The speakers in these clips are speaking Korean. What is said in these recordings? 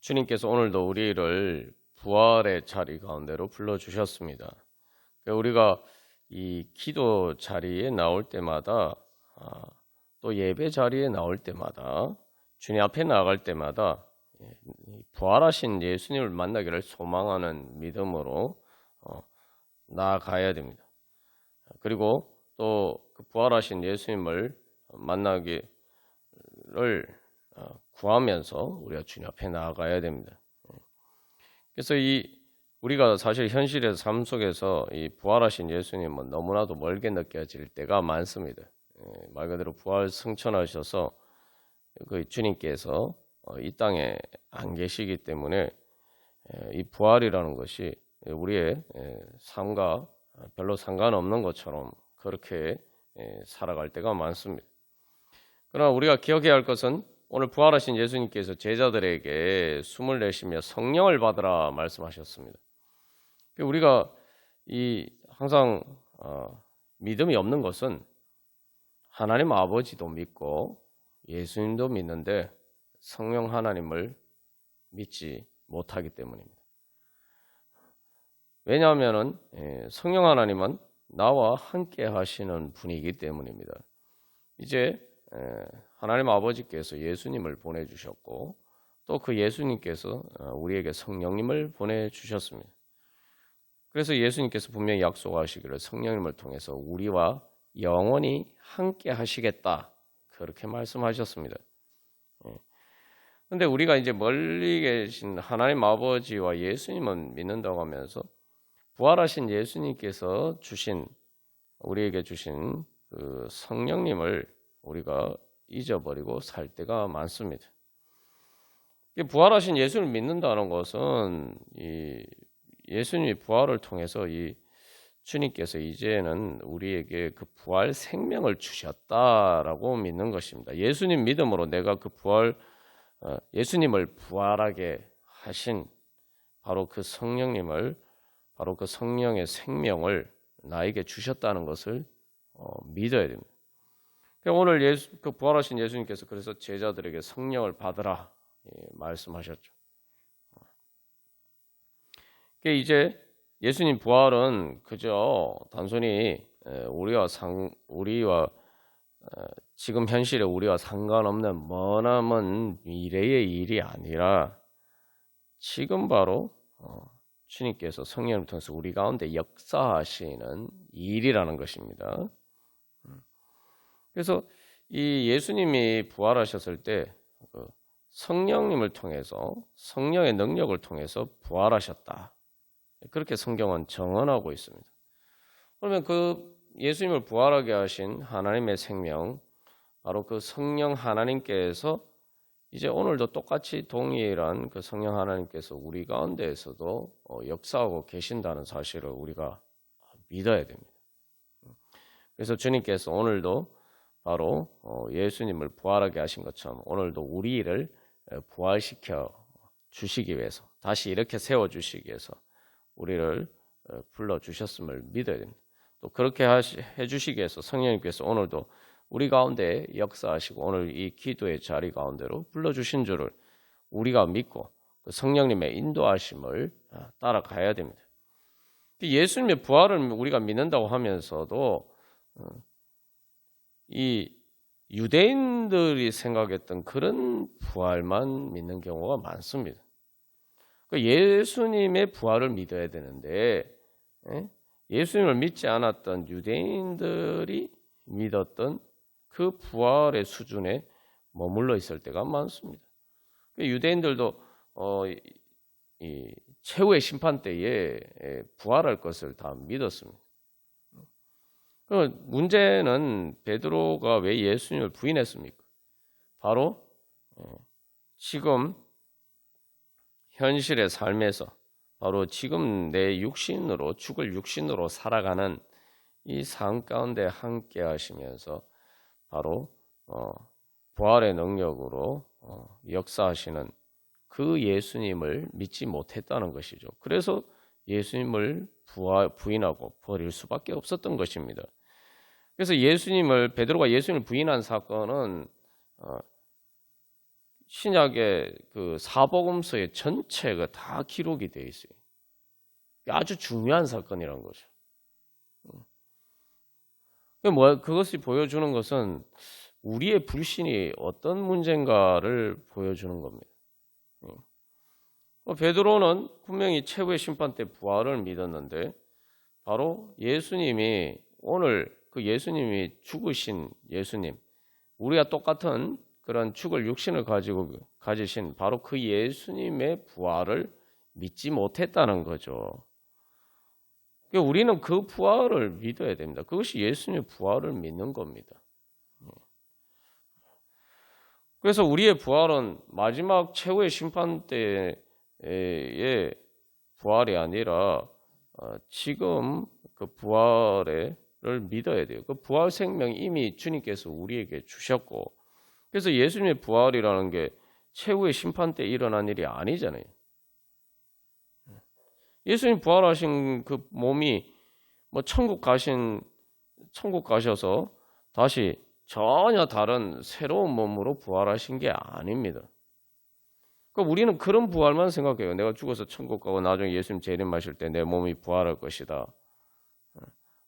주님께서 오늘도 우리를 부활의 자리 가운데로 불러주셨습니다. 우리가 이 기도 자리에 나올 때마다 또 예배 자리에 나올 때마다 주님 앞에 나아갈 때마다 부활하신 예수님을 만나기를 소망하는 믿음으로 나아가야 됩니다. 그리고 또 그 부활하신 예수님을 만나기를 구하면서 우리가 주님 앞에 나아가야 됩니다. 그래서 우리가 사실 현실의 삶 속에서 이 부활하신 예수님은 너무나도 멀게 느껴질 때가 많습니다. 말 그대로 부활 승천하셔서 그 주님께서 이 땅에 안 계시기 때문에 이 부활이라는 것이 우리의 삶과 별로 상관없는 것처럼 그렇게 살아갈 때가 많습니다. 그러나 우리가 기억해야 할 것은 오늘 부활하신 예수님께서 제자들에게 숨을 내쉬며 성령을 받으라 말씀하셨습니다. 우리가 항상 믿음이 없는 것은 하나님 아버지도 믿고 예수님도 믿는데 성령 하나님을 믿지 못하기 때문입니다. 왜냐하면 성령 하나님은 나와 함께 하시는 분이기 때문입니다. 이제 하나님 아버지께서 예수님을 보내주셨고 또 그 예수님께서 우리에게 성령님을 보내주셨습니다. 그래서 예수님께서 분명히 약속하시기를 성령님을 통해서 우리와 영원히 함께 하시겠다 그렇게 말씀하셨습니다. 그런데 우리가 이제 멀리 계신 하나님 아버지와 예수님은 믿는다고 하면서 부활하신 예수님께서 우리에게 주신 그 성령님을 우리가 잊어버리고 살 때가 많습니다. 부활하신 예수를 믿는다는 것은 예수님이 부활을 통해서 주님께서 이제는 우리에게 그 부활 생명을 주셨다라고 믿는 것입니다. 예수님 믿음으로 내가 예수님을 부활하게 하신 바로 그 바로 그 성령의 생명을 나에게 주셨다는 것을 믿어야 됩니다. 오늘 그 부활하신 예수님께서 그래서 제자들에게 성령을 받으라 말씀하셨죠. 이제 예수님 부활은 그저 단순히 우리와 지금 현실에 우리와 상관없는 머나먼 미래의 일이 아니라 지금 바로 주님께서 성령을 통해서 우리 가운데 역사하시는 일이라는 것입니다. 그래서 이 예수님이 부활하셨을 때 성령님을 통해서 성령의 능력을 통해서 부활하셨다. 그렇게 성경은 정언하고 있습니다. 그러면 그 예수님을 부활하게 하신 하나님의 생명, 바로 그 성령 하나님께서 이제 오늘도 똑같이 동일한 그 성령 하나님께서 우리 가운데에서도 역사하고 계신다는 사실을 우리가 믿어야 됩니다. 그래서 주님께서 오늘도 바로 예수님을 부활하게 하신 것처럼 오늘도 우리를 부활시켜 주시기 위해서 다시 이렇게 세워주시기 위해서 우리를 불러주셨음을 믿어야 됩니다. 또 그렇게 해주시기 위해서 성령님께서 오늘도 우리 가운데 역사하시고 오늘 이 기도의 자리 가운데로 불러주신 줄을 우리가 믿고 그 성령님의 인도하심을 따라가야 됩니다. 예수님의 부활을 우리가 믿는다고 하면서도 이 유대인들이 생각했던 그런 부활만 믿는 경우가 많습니다. 예수님의 부활을 믿어야 되는데 예수님을 믿지 않았던 유대인들이 믿었던 그 부활의 수준에 머물러 있을 때가 많습니다. 유대인들도 이 최후의 심판 때에 부활할 것을 다 믿었습니다. 문제는 베드로가 왜 예수님을 부인했습니까? 바로 지금 현실의 삶에서 바로 지금 내 육신으로 죽을 육신으로 살아가는 이 삶 가운데 함께 하시면서 바로 부활의 능력으로 역사하시는 그 예수님을 믿지 못했다는 것이죠. 그래서 예수님을 부인하고 버릴 수밖에 없었던 것입니다. 그래서 베드로가 예수님을 부인한 사건은 신약의 그 사복음서의 전체가 다 기록이 되어 있어요. 아주 중요한 사건이란 거죠. 그것이 보여주는 것은 우리의 불신이 어떤 문제인가를 보여주는 겁니다. 베드로는 분명히 최후의 심판 때 부활을 믿었는데 바로 예수님이 오늘 그 예수님이 죽으신 예수님, 우리가 똑같은 그런 죽을 육신을 가지신 바로 그 예수님의 부활을 믿지 못했다는 거죠. 우리는 그 부활을 믿어야 됩니다. 그것이 예수님의 부활을 믿는 겁니다. 그래서 우리의 부활은 마지막 최후의 심판 때의 부활이 아니라 지금 그 부활을 믿어야 돼요. 그 부활 생명 이미 주님께서 우리에게 주셨고, 그래서 예수님의 부활이라는 게 최후의 심판 때 일어난 일이 아니잖아요. 예수님 부활하신 그 몸이 뭐 천국 가셔서 다시 전혀 다른 새로운 몸으로 부활하신 게 아닙니다. 그러니까 우리는 그런 부활만 생각해요. 내가 죽어서 천국 가고 나중에 예수님 재림하실 때 내 몸이 부활할 것이다.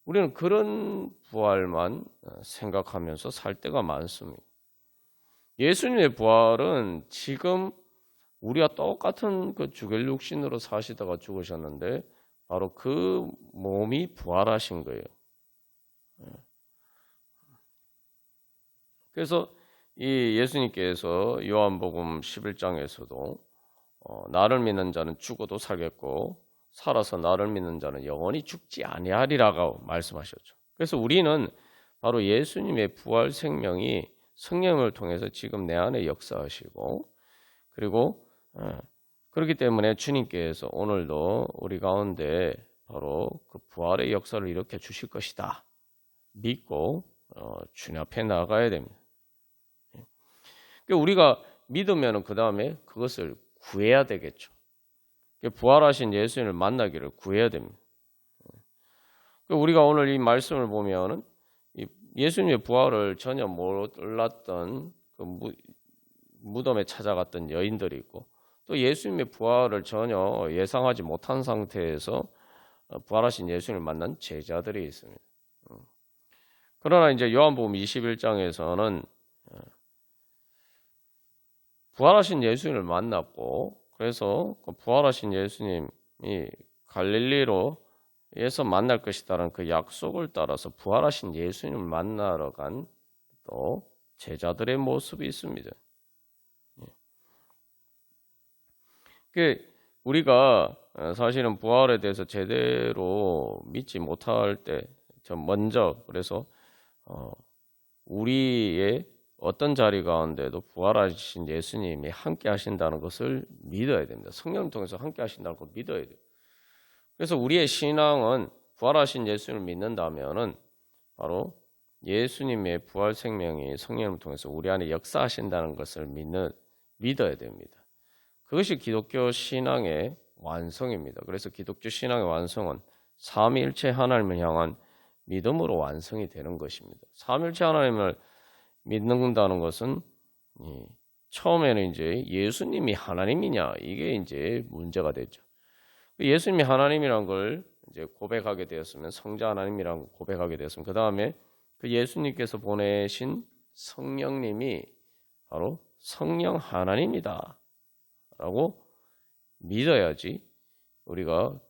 우리는 그런 부활만 생각하면서 살 때가 많습니다. 예수님의 부활은 지금 우리가 똑같은 그 죽을 육신으로 사시다가 죽으셨는데 바로 그 몸이 부활하신 거예요. 그래서 이 예수님께서 요한복음 11장에서도 나를 믿는 자는 죽어도 살겠고 살아서 나를 믿는 자는 영원히 죽지 아니하리라고 말씀하셨죠. 그래서 우리는 바로 예수님의 부활 생명이 성령을 통해서 지금 내 안에 역사하시고 그리고 그렇기 때문에 주님께서 오늘도 우리 가운데 바로 그 부활의 역사를 일으켜 주실 것이다 믿고 주님 앞에 나가야 됩니다. 우리가 믿으면 그 다음에 그것을 구해야 되겠죠. 부활하신 예수님을 만나기를 구해야 됩니다. 우리가 오늘 이 말씀을 보면은 예수님의 부활을 전혀 몰랐던 그 무덤에 찾아갔던 여인들이 있고 또 예수님의 부활을 전혀 예상하지 못한 상태에서 부활하신 예수님을 만난 제자들이 있습니다. 그러나 이제 요한복음 21장에서는 부활하신 예수님을 만났고 그래서 부활하신 예수님이 갈릴리로에서 만날 것이다라는 그 약속을 따라서 부활하신 예수님을 만나러 간 또 제자들의 모습이 있습니다. 우리가 사실은 부활에 대해서 제대로 믿지 못할 때 먼저 그래서 우리의 어떤 자리 가운데도 부활하신 예수님이 함께 하신다는 것을 믿어야 됩니다. 성령을 통해서 함께 하신다는 걸 믿어야 돼요. 그래서 우리의 신앙은 부활하신 예수님을 믿는다면은 바로 예수님의 부활 생명이 성령을 통해서 우리 안에 역사하신다는 것을 믿어야 됩니다. 그것이 기독교 신앙의 완성입니다. 그래서 기독교 신앙의 완성은 삼위일체 하나님을 향한 믿음으로 완성이 되는 것입니다. 삼위일체 하나님을 믿는다는 것은 처음에는 이제 예수님이 하나님이냐 이게 이제 문제가 되죠. 예수님이 하나님이란 걸 이제 고백하게 되었으면 성자 하나님이라고 고백하게 되었으면 그 다음에 그 예수님께서 보내신 성령님이 바로 성령 하나님이다 라고 믿어야지 우리가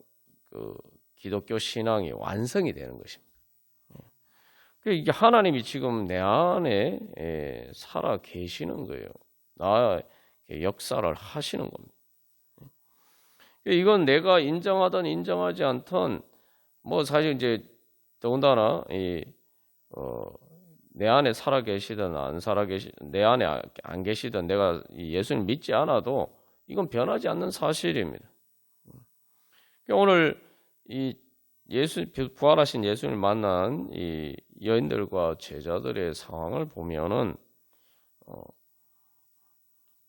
그 기독교 신앙이 완성이 되는 것입니다. 이게 하나님이 지금 내 안에 살아 계시는 거예요. 나의 역사를 하시는 겁니다. 이건 내가 인정하든 인정하지 않든 뭐 사실 이제 더군다나 내 안에 살아 계시든 내 안에 안 계시든 내가 예수를 믿지 않아도 이건 변하지 않는 사실입니다. 오늘 이 부활하신 예수님을 만난 이 여인들과 제자들의 상황을 보면은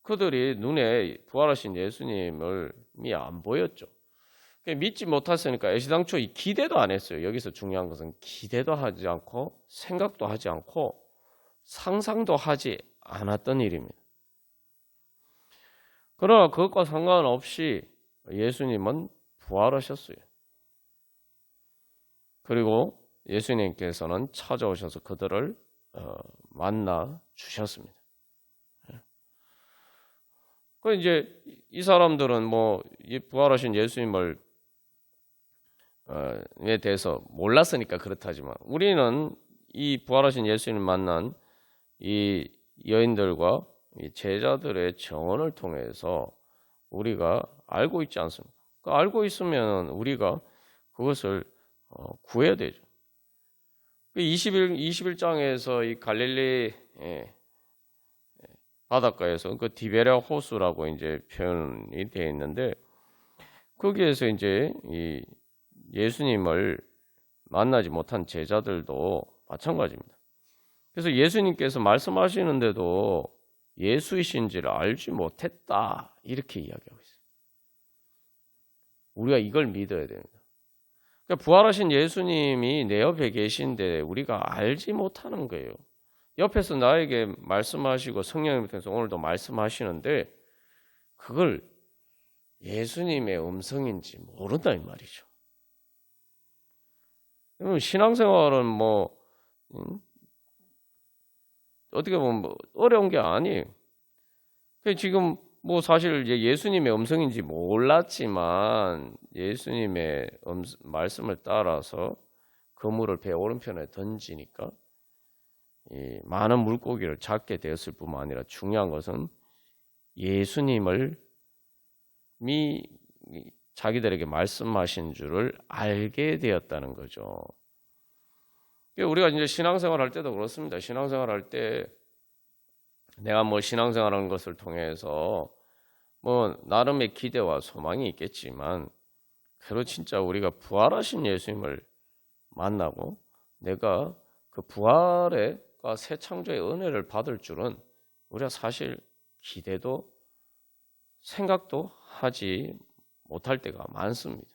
그들이 눈에 부활하신 예수님이 안 보였죠. 믿지 못했으니까 애시당초 기대도 안 했어요. 여기서 중요한 것은 기대도 하지 않고 생각도 하지 않고 상상도 하지 않았던 일입니다. 그러나 그것과 상관없이 예수님은 부활하셨어요. 그리고 예수님께서는 찾아오셔서 그들을 만나 주셨습니다. 그 이제 이 사람들은 뭐 부활하신 예수님을 에 대해서 몰랐으니까 그렇다지만 우리는 이 부활하신 예수님을 만난 이 여인들과 이 제자들의 증언을 통해서 우리가 알고 있지 않습니까? 알고 있으면 우리가 그것을 구해야 되죠. 21장에서 이 갈릴리 바닷가에서 그 디베랴 호수라고 이제 표현이 되어 있는데 거기에서 이제 이 예수님을 만나지 못한 제자들도 마찬가지입니다. 그래서 예수님께서 말씀하시는데도 예수이신지를 알지 못했다 이렇게 이야기하고 있어요. 우리가 이걸 믿어야 됩니다. 그러니까 부활하신 예수님이 내 옆에 계신데 우리가 알지 못하는 거예요. 옆에서 나에게 말씀하시고 성령님을 통해서 오늘도 말씀하시는데 그걸 예수님의 음성인지 모른다 이 말이죠. 신앙생활은 뭐 어떻게 보면 뭐 어려운 게 아니에요. 지금 뭐 사실 예수님의 음성인지 몰랐지만 예수님의 말씀을 따라서 그물을 배 오른편에 던지니까 이 많은 물고기를 잡게 되었을 뿐만 아니라 중요한 것은 예수님을 자기들에게 말씀하신 줄을 알게 되었다는 거죠. 우리가 이제 신앙생활 할 때도 그렇습니다. 신앙생활 할 때 내가 뭐 신앙생활하는 것을 통해서 뭐 나름의 기대와 소망이 있겠지만 그로 진짜 우리가 부활하신 예수님을 만나고 내가 그 부활의 새 창조의 은혜를 받을 줄은 우리가 사실 기대도 생각도 하지 못할 때가 많습니다.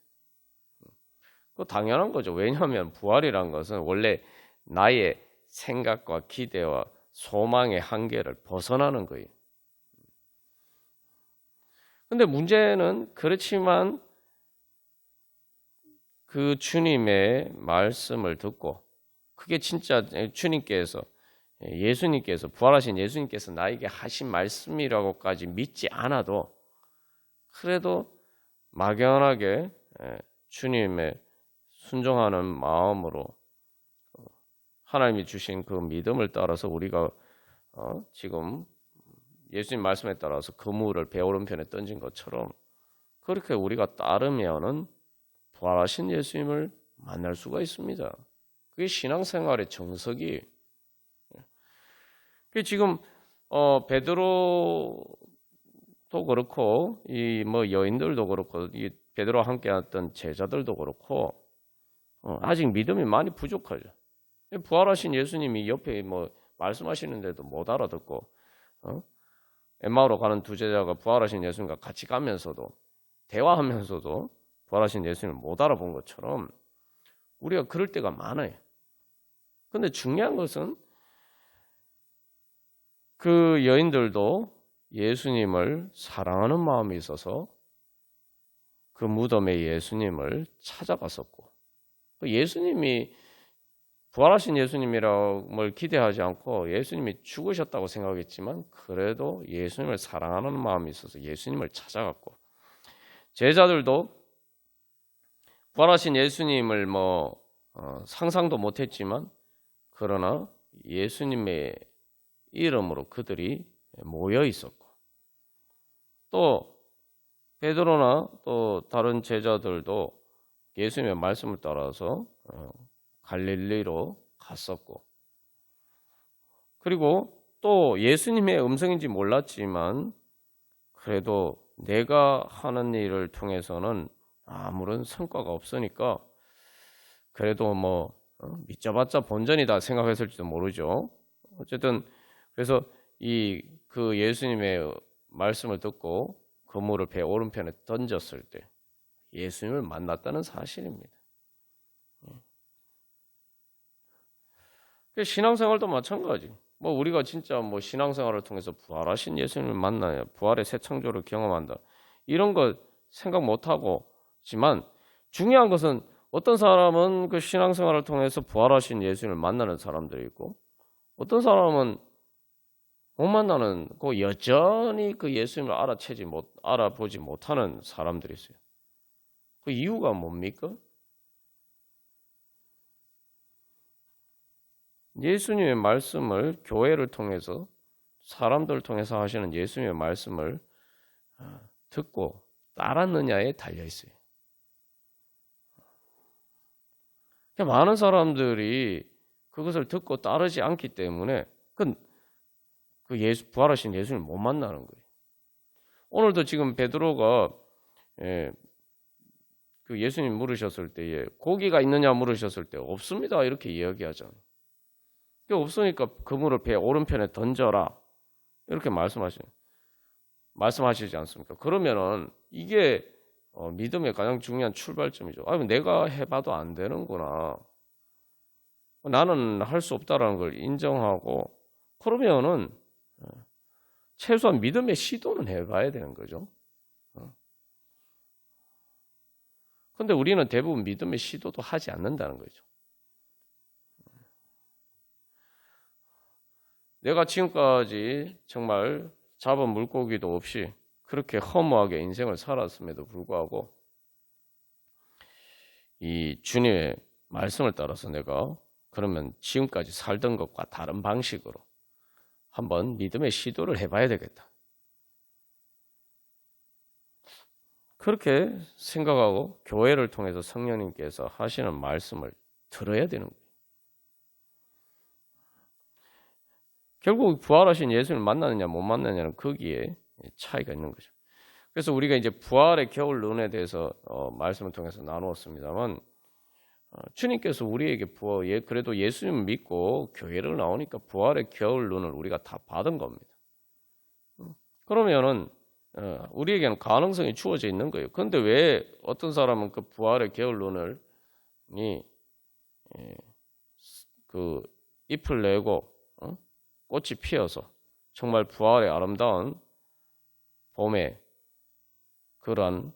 그 당연한 거죠. 왜냐하면 부활이란 것은 원래 나의 생각과 기대와 소망의 한계를 벗어나는 거예요. 근데 문제는 그렇지만 그 주님의 말씀을 듣고 그게 진짜 예수님께서 부활하신 예수님께서 나에게 하신 말씀이라고까지 믿지 않아도 그래도 막연하게 주님의 순종하는 마음으로 하나님이 주신 그 믿음을 따라서 우리가 지금 예수님 말씀에 따라서 그물을 배 오른편에 던진 것처럼 그렇게 우리가 따르면은 부활하신 예수님을 만날 수가 있습니다. 그게 신앙생활의 정석이. 지금 베드로도 그렇고 이 뭐 여인들도 그렇고 이 베드로와 함께했던 제자들도 그렇고 아직 믿음이 많이 부족하죠. 부활하신 예수님이 옆에 뭐 말씀하시는데도 못 알아듣고 엠마오로 가는 두 제자가 부활하신 예수님과 같이 가면서도 대화하면서도 부활하신 예수님을 못 알아본 것처럼 우리가 그럴 때가 많아요. 그런데 중요한 것은 그 여인들도 예수님을 사랑하는 마음이 있어서 그 무덤에 예수님을 찾아갔었고 예수님이 부활하신 예수님이라고 기대하지 않고 예수님이 죽으셨다고 생각했지만 그래도 예수님을 사랑하는 마음이 있어서 예수님을 찾아갔고 제자들도 부활하신 예수님을 상상도 못했지만 그러나 예수님의 이름으로 그들이 모여 있었고 또 베드로나 또 다른 제자들도 예수님의 말씀을 따라서 갈릴리로 갔었고 그리고 또 예수님의 음성인지 몰랐지만 그래도 내가 하는 일을 통해서는 아무런 성과가 없으니까 그래도 믿자봤자 본전이다 생각했을지도 모르죠. 어쨌든 그래서 그 예수님의 말씀을 듣고 그물을 배 오른편에 던졌을 때 예수님을 만났다는 사실입니다. 신앙생활도 마찬가지. 뭐 우리가 진짜 뭐 신앙생활을 통해서 부활하신 예수님을 만나야 부활의 새 창조를 경험한다. 이런 거 생각 못 하고지만 중요한 것은 어떤 사람은 그 신앙생활을 통해서 부활하신 예수님을 만나는 사람들이 있고 어떤 사람은 못 만나는 그 여전히 그 예수님을 알아보지 못하는 사람들이 있어요. 그 이유가 뭡니까? 예수님의 말씀을 교회를 통해서 사람들을 통해서 하시는 예수님의 말씀을 듣고 따랐느냐에 달려 있어요. 많은 사람들이 그것을 듣고 따르지 않기 때문에 부활하신 예수님을 못 만나는 거예요. 오늘도 지금 베드로가 그 예수님 물으셨을 때에 고기가 있느냐 물으셨을 때 없습니다 이렇게 이야기하잖아요. 없으니까 그물을 배 오른편에 던져라 이렇게 말씀하시지 않습니까? 그러면은 이게 믿음의 가장 중요한 출발점이죠. 내가 해봐도 안 되는구나. 나는 할 수 없다라는 걸 인정하고 그러면은 최소한 믿음의 시도는 해봐야 되는 거죠. 근데 우리는 대부분 믿음의 시도도 하지 않는다는 거죠. 내가 지금까지 정말 잡은 물고기도 없이 그렇게 허무하게 인생을 살았음에도 불구하고 이 주님의 말씀을 따라서 내가 그러면 지금까지 살던 것과 다른 방식으로 한번 믿음의 시도를 해봐야 되겠다. 그렇게 생각하고 교회를 통해서 성령님께서 하시는 말씀을 들어야 되는 거예요. 결국 부활하신 예수를 만나느냐 못 만나느냐는 거기에 차이가 있는 거죠. 그래서 우리가 이제 부활의 겨울 눈에 대해서 말씀을 통해서 나누었습니다만 주님께서 우리에게 그래도 예수님을 믿고 교회를 나오니까 부활의 겨울 눈을 우리가 다 받은 겁니다. 그러면은 우리에게는 가능성이 주어져 있는 거예요. 그런데 왜 어떤 사람은 그 부활의 겨울 눈을 그 잎을 내고 꽃이 피어서 정말 부활의 아름다운 봄의 그러한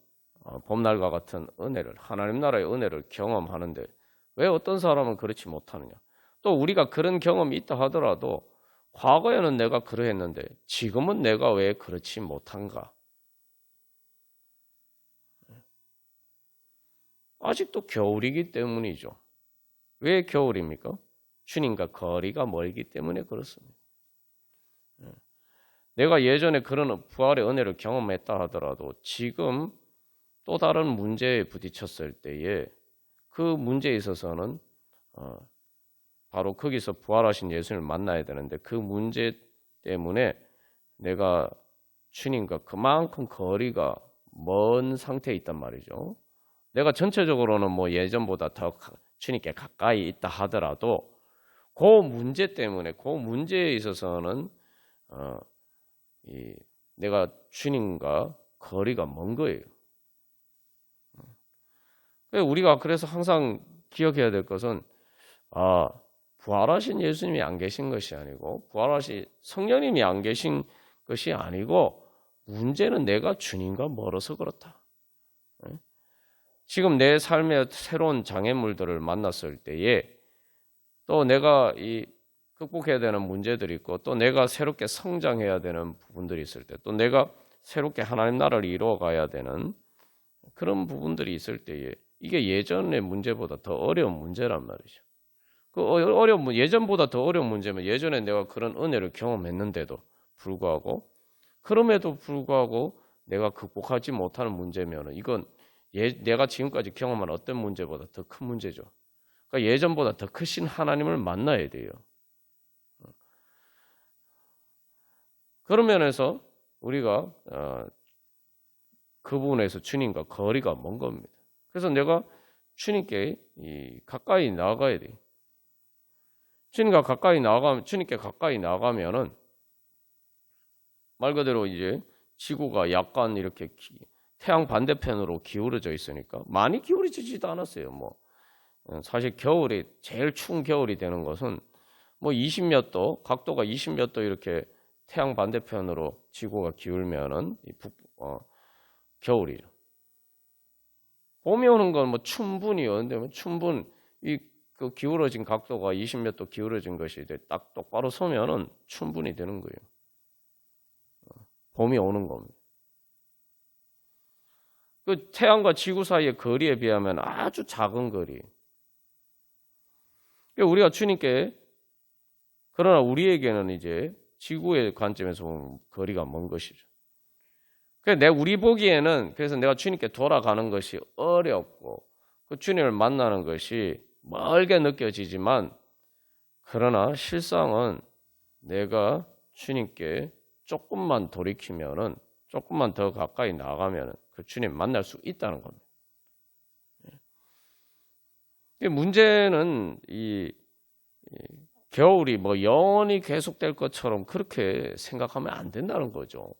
봄날과 같은 은혜를 하나님 나라의 은혜를 경험하는데 왜 어떤 사람은 그렇지 못하느냐. 또 우리가 그런 경험이 있다 하더라도 과거에는 내가 그러했는데 지금은 내가 왜 그렇지 못한가. 아직도 겨울이기 때문이죠. 왜 겨울입니까? 주님과 거리가 멀기 때문에 그렇습니다. 내가 예전에 그런 부활의 은혜를 경험했다 하더라도 지금 또 다른 문제에 부딪혔을 때에 그 문제에 있어서는 바로 거기서 부활하신 예수님을 만나야 되는데 그 문제 때문에 내가 주님과 그만큼 거리가 먼 상태에 있단 말이죠. 내가 전체적으로는 뭐 예전보다 더 주님께 가까이 있다 하더라도 그 문제 때문에 그 문제에 있어서는 내가 주님과 거리가 먼 거예요. 우리가 그래서 항상 기억해야 될 것은 부활하신 예수님이 안 계신 것이 아니고 부활하신 성령님이 안 계신 것이 아니고 문제는 내가 주님과 멀어서 그렇다. 지금 내 삶에 새로운 장애물들을 만났을 때에 또 내가 극복해야 되는 문제들이 있고 또 내가 새롭게 성장해야 되는 부분들이 있을 때 또 내가 새롭게 하나님 나라를 이루어가야 되는 그런 부분들이 있을 때에 이게 예전의 문제보다 더 어려운 문제란 말이죠. 예전보다 더 어려운 문제면 예전에 내가 그런 은혜를 경험했는데도 불구하고 그럼에도 불구하고 내가 극복하지 못하는 문제면 이건 내가 지금까지 경험한 어떤 문제보다 더 큰 문제죠. 그러니까 예전보다 더 크신 하나님을 만나야 돼요. 그런 면에서 우리가 그 부분에서 주님과 거리가 먼 겁니다. 그래서 내가 주님께 가까이 나아가야 돼요. 주님께 가까이 나가면은 말 그대로 이제 지구가 약간 이렇게 태양 반대편으로 기울어져 있으니까 많이 기울어지지도 않았어요. 사실 겨울이 제일 추운 겨울이 되는 것은 뭐 20몇 도, 각도가 20몇 도 이렇게 태양 반대편으로 지구가 기울면은 겨울이죠. 봄이 오는 건 뭐 충분히요. 근데 뭐 그 기울어진 각도가 20몇 도 기울어진 것이 이제 딱 똑바로 서면은 충분히 되는 거예요. 봄이 오는 겁니다. 그 태양과 지구 사이의 거리에 비하면 아주 작은 거리. 우리가 주님께, 그러나 우리에게는 이제 지구의 관점에서 보면 거리가 먼 것이죠. 그래서 우리 보기에는, 그래서 내가 주님께 돌아가는 것이 어렵고 그 주님을 만나는 것이 멀게 느껴지지만, 그러나 실상은 내가 주님께 조금만 돌이키면은, 조금만 더 가까이 나가면은 그 주님 만날 수 있다는 겁니다. 문제는 이 겨울이 뭐 영원히 계속될 것처럼 그렇게 생각하면 안 된다는 거죠.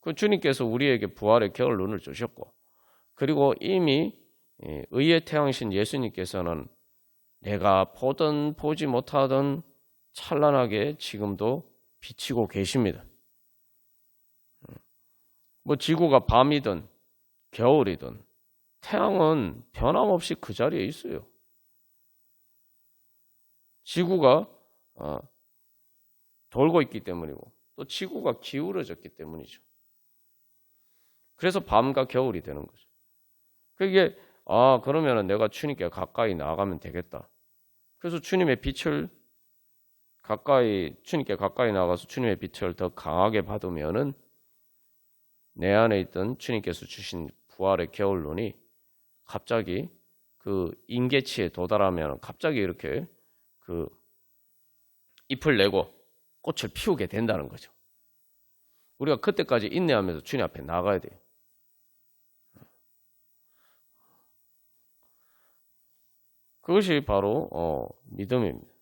그 주님께서 우리에게 부활의 겨울 눈을 주셨고, 그리고 이미 의의 태양신 예수님께서는 내가 보든 보지 못하든 찬란하게 지금도 비치고 계십니다. 뭐 지구가 밤이든 겨울이든 태양은 변함없이 그 자리에 있어요. 지구가 돌고 있기 때문이고 또 지구가 기울어졌기 때문이죠. 그래서 밤과 겨울이 되는 거죠. 그게 그러면은 내가 주님께 가까이 나가면 되겠다. 그래서 주님께 가까이 나가서 주님의 빛을 더 강하게 받으면은 내 안에 있던 주님께서 주신 부활의 겨울 눈이 갑자기 그 임계치에 도달하면 갑자기 이렇게 그 잎을 내고 꽃을 피우게 된다는 거죠. 우리가 그때까지 인내하면서 주님 앞에 나가야 돼요. 그것이 바로 믿음입니다.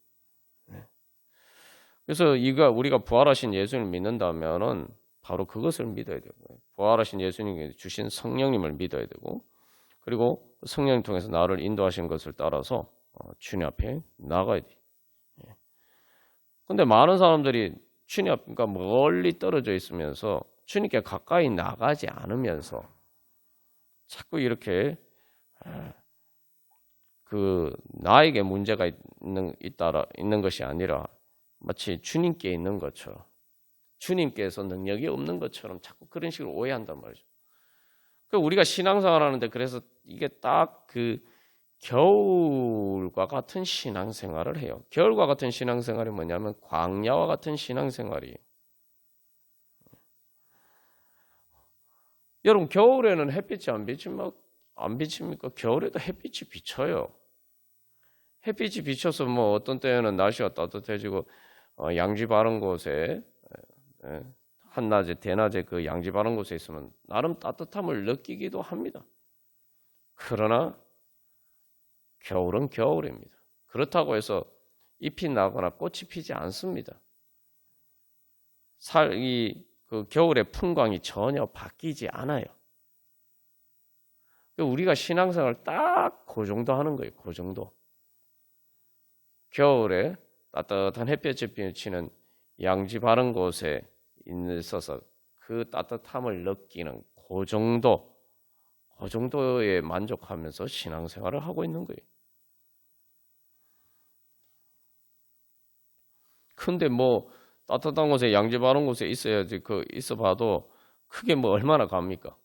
그래서 우리가 부활하신 예수님을 믿는다면은 바로 그것을 믿어야 되고, 부활하신 예수님께 주신 성령님을 믿어야 되고, 그리고 성령님 통해서 나를 인도하신 것을 따라서 주님 앞에 나가야 돼. 근데 많은 사람들이 주님 앞, 그러니까 멀리 떨어져 있으면서 주님께 가까이 나가지 않으면서 자꾸 이렇게 그 나에게 문제가 있는 것이 아니라 마치 주님께 있는 것처럼, 주님께서 능력이 없는 것처럼 자꾸 그런 식으로 오해한단 말이죠. 우리가 신앙생활 하는데 그래서 이게 딱 그 겨울과 같은 신앙생활을 해요. 겨울과 같은 신앙생활이 뭐냐면 광야와 같은 신앙생활이에요. 여러분, 겨울에는 햇빛이 안 비칩니까? 겨울에도 햇빛이 비쳐요. 햇빛이 비쳐서 뭐 어떤 때에는 날씨가 따뜻해지고 양지 바른 곳에 한낮에 대낮에 그 양지 바른 곳에 있으면 나름 따뜻함을 느끼기도 합니다. 그러나 겨울은 겨울입니다. 그렇다고 해서 잎이 나거나 꽃이 피지 않습니다. 그 겨울의 풍광이 전혀 바뀌지 않아요. 우리가 신앙생활을 딱 그 정도 하는 거예요. 그 정도. 겨울에 따뜻한 햇볕이 비치는 양지 바른 곳에 있어서 그 따뜻함을 느끼는 그 정도에 만족하면서 신앙생활을 하고 있는 거예요. 근데 뭐 따뜻한 곳에 양지 바른 곳에 있어야지 있어봐도 크게 뭐 얼마나 갑니까?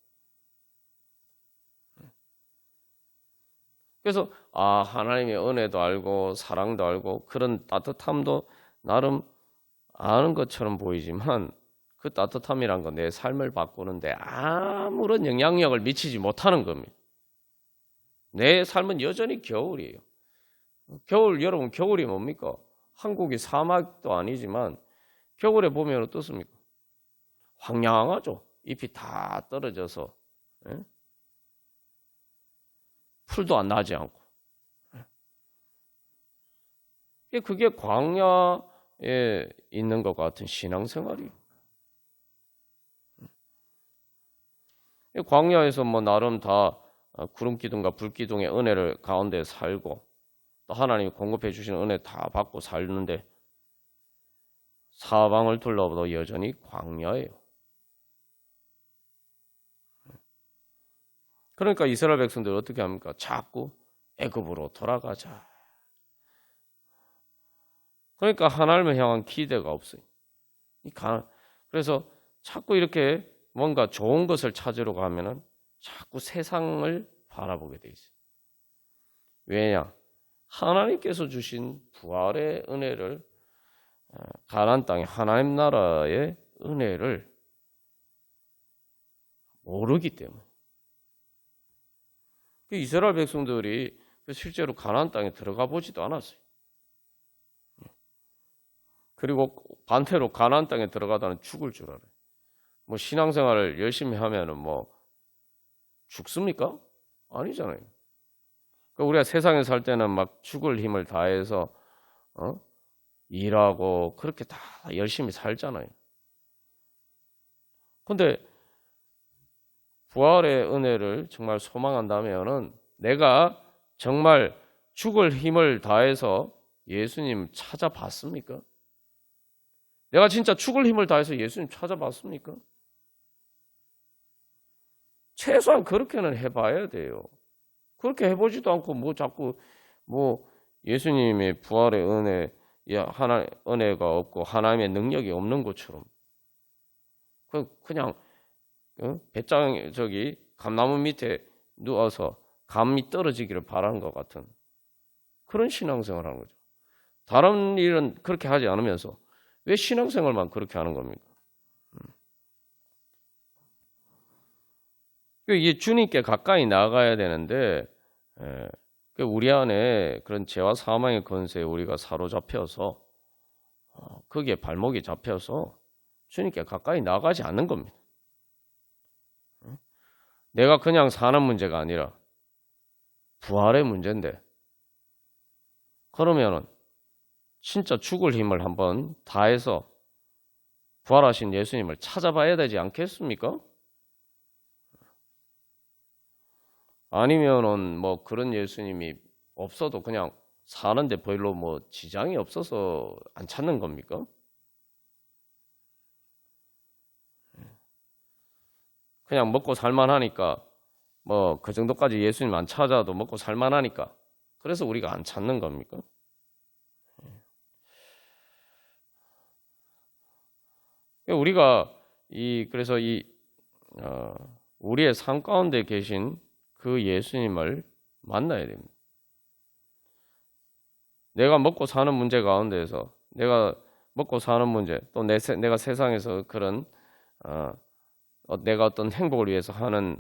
그래서 하나님의 은혜도 알고 사랑도 알고 그런 따뜻함도 나름 아는 것처럼 보이지만 그 따뜻함이란 건 내 삶을 바꾸는데 아무런 영향력을 미치지 못하는 겁니다. 내 삶은 여전히 겨울이에요. 여러분 겨울이 뭡니까? 한국이 사막도 아니지만 겨울에 보면 어떻습니까? 황량하죠. 잎이 다 떨어져서 풀도 안 나지 않고. 그게 광야에 있는 것 같은 신앙생활이에요. 광야에서 뭐 나름 다 구름 기둥과 불 기둥의 은혜를 가운데 살고 또 하나님이 공급해 주시는 은혜 다 받고 살는데 사방을 둘러봐도 여전히 광야예요. 그러니까 이스라엘 백성들 어떻게 합니까? 자꾸 애굽으로 돌아가자. 그러니까 하나님을 향한 기대가 없어요. 그래서 자꾸 이렇게 뭔가 좋은 것을 찾으러 가면은 자꾸 세상을 바라보게 돼 있어요. 왜냐? 하나님께서 주신 부활의 은혜를, 가나안 땅의 하나님 나라의 은혜를 모르기 때문에. 이스라엘 백성들이 실제로 가나안 땅에 들어가 보지도 않았어요. 그리고 반대로 가나안 땅에 들어가다는 죽을 줄 알아요. 뭐 신앙생활을 열심히 하면은 뭐 죽습니까? 아니잖아요. 그러니까 우리가 세상에 살 때는 막 죽을 힘을 다해서 일하고 그렇게 다 열심히 살잖아요. 근데 부활의 은혜를 정말 소망한다면은 내가 정말 죽을 힘을 다해서 예수님 찾아봤습니까? 내가 진짜 죽을 힘을 다해서 예수님 찾아봤습니까? 최소한 그렇게는 해봐야 돼요. 그렇게 해보지도 않고 뭐 자꾸 뭐 예수님의 부활의 은혜, 은혜가 없고 하나님의 능력이 없는 것처럼 그냥 배짱 감나무 밑에 누워서 감이 떨어지기를 바라는 것 같은 그런 신앙생활을 하는 거죠. 다른 일은 그렇게 하지 않으면서 왜 신앙생활만 그렇게 하는 겁니까? 이게 주님께 가까이 나아가야 되는데 우리 안에 그런 죄와 사망의 권세에 우리가 사로잡혀서 거기에 발목이 잡혀서 주님께 가까이 나가지 않는 겁니다. 내가 그냥 사는 문제가 아니라 부활의 문제인데 그러면은 진짜 죽을 힘을 한번 다해서 부활하신 예수님을 찾아봐야 되지 않겠습니까? 아니면은 뭐 그런 예수님이 없어도 그냥 사는데 별로 뭐 지장이 없어서 안 찾는 겁니까? 그냥 먹고 살만하니까 뭐 그 정도까지 예수님 안 찾아도 먹고 살만하니까 그래서 우리가 안 찾는 겁니까? 우리가 그래서 우리의 삶 가운데 계신 그 예수님을 만나야 됩니다. 내가 먹고 사는 문제 가운데에서 내가 먹고 사는 문제 또 내가 세상에서 그런 내가 어떤 행복을 위해서 하는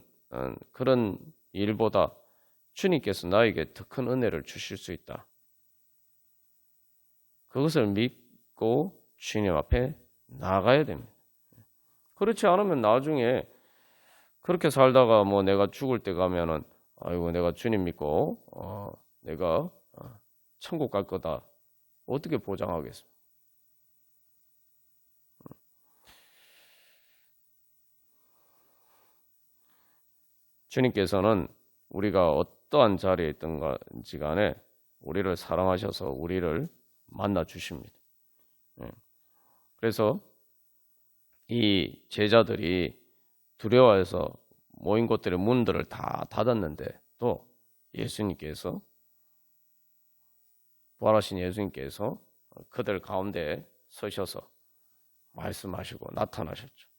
그런 일보다 주님께서 나에게 더 큰 은혜를 주실 수 있다. 그것을 믿고 주님 앞에 나가야 됩니다. 그렇지 않으면 나중에 그렇게 살다가 뭐 내가 죽을 때 가면은 아이고 내가 주님 믿고 내가 천국 갈 거다. 어떻게 보장하겠습니까? 주님께서는 우리가 어떠한 자리에 있든지 간에 우리를 사랑하셔서 우리를 만나 주십니다. 그래서 이 제자들이 두려워해서 모인 곳들의 문들을 다 닫았는데 또 예수님께서 부활하신 예수님께서 그들 가운데 서셔서 말씀하시고 나타나셨죠.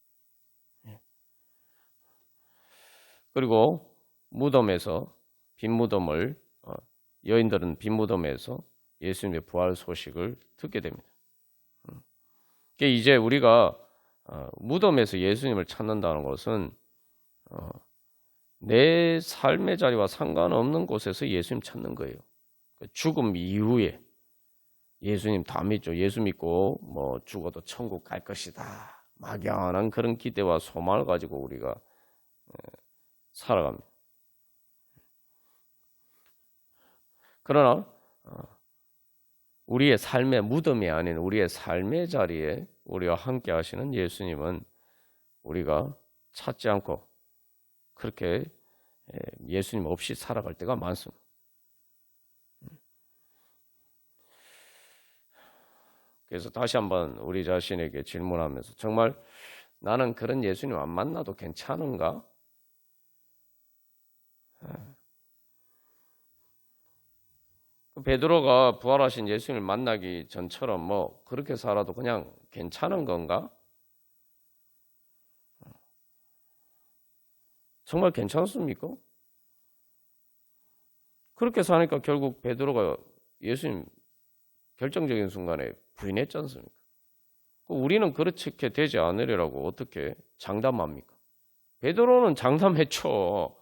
그리고 무덤에서 빈 무덤을 여인들은 빈 무덤에서 예수님의 부활 소식을 듣게 됩니다. 이제 우리가 무덤에서 예수님을 찾는다는 것은 내 삶의 자리와 상관없는 곳에서 예수님 찾는 거예요. 죽음 이후에 예수님 다 믿죠. 예수 믿고 뭐 죽어도 천국 갈 것이다. 막연한 그런 기대와 소망을 가지고 우리가 살아갑니다. 그러나 우리의 삶의 무덤이 아닌 우리의 삶의 자리에 우리와 함께 하시는 예수님은 우리가 찾지 않고 그렇게 예수님 없이 살아갈 때가 많습니다. 그래서 다시 한번 우리 자신에게 질문하면서 정말 나는 그런 예수님 안 만나도 괜찮은가? 베드로가 부활하신 예수님을 만나기 전처럼 뭐 그렇게 살아도 그냥 괜찮은 건가? 정말 괜찮습니까? 그렇게 사니까 결국 베드로가 예수님 결정적인 순간에 부인했지 않습니까? 우리는 그렇게 되지 않으리라고 어떻게 장담합니까? 베드로는 장담했죠.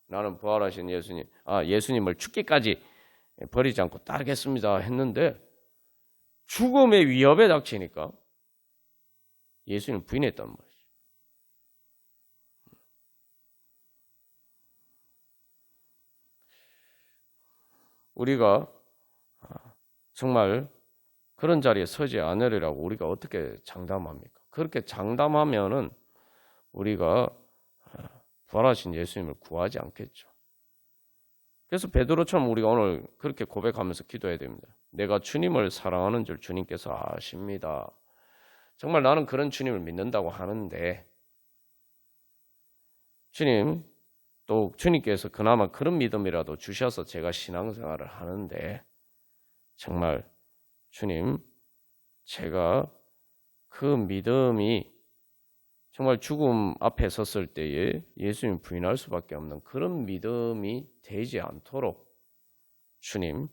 나는 부활하신 예수님을 죽기까지 버리지 않고 따르겠습니다 했는데 죽음의 위협에 닥치니까 예수님을 부인했단 말이죠. 우리가 정말 그런 자리에 서지 않으리라고 우리가 어떻게 장담합니까? 그렇게 장담하면은 우리가 부활하신 예수님을 구하지 않겠죠. 그래서 베드로처럼 우리가 오늘 그렇게 고백하면서 기도해야 됩니다. 내가 주님을 사랑하는 줄 주님께서 아십니다. 정말 나는 그런 주님을 믿는다고 하는데 주님 또 주님께서 그나마 그런 믿음이라도 주셔서 제가 신앙생활을 하는데 정말 주님 제가 그 믿음이 정말 죽음 앞에 섰을 때에 예수님 부인할 수밖에 없는 그런 믿음이 되지 않도록 주님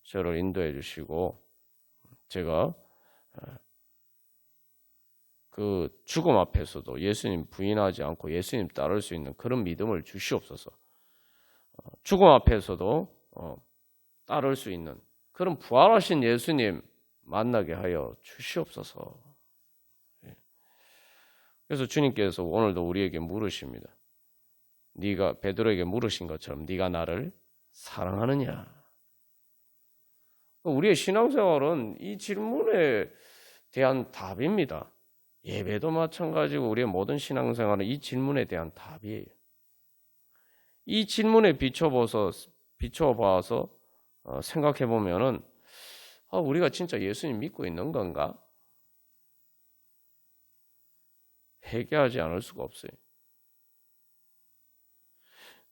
저를 인도해 주시고 제가 그 죽음 앞에서도 예수님 부인하지 않고 예수님 따를 수 있는 그런 믿음을 주시옵소서. 죽음 앞에서도 따를 수 있는 그런 부활하신 예수님 만나게 하여 주시옵소서. 그래서 주님께서 오늘도 우리에게 물으십니다. 네가 베드로에게 물으신 것처럼 네가 나를 사랑하느냐? 우리의 신앙생활은 이 질문에 대한 답입니다. 예배도 마찬가지고 우리의 모든 신앙생활은 이 질문에 대한 답이에요. 이 질문에 비춰봐서 생각해 보면은 우리가 진짜 예수님 믿고 있는 건가? 회개하지 않을 수가 없어요.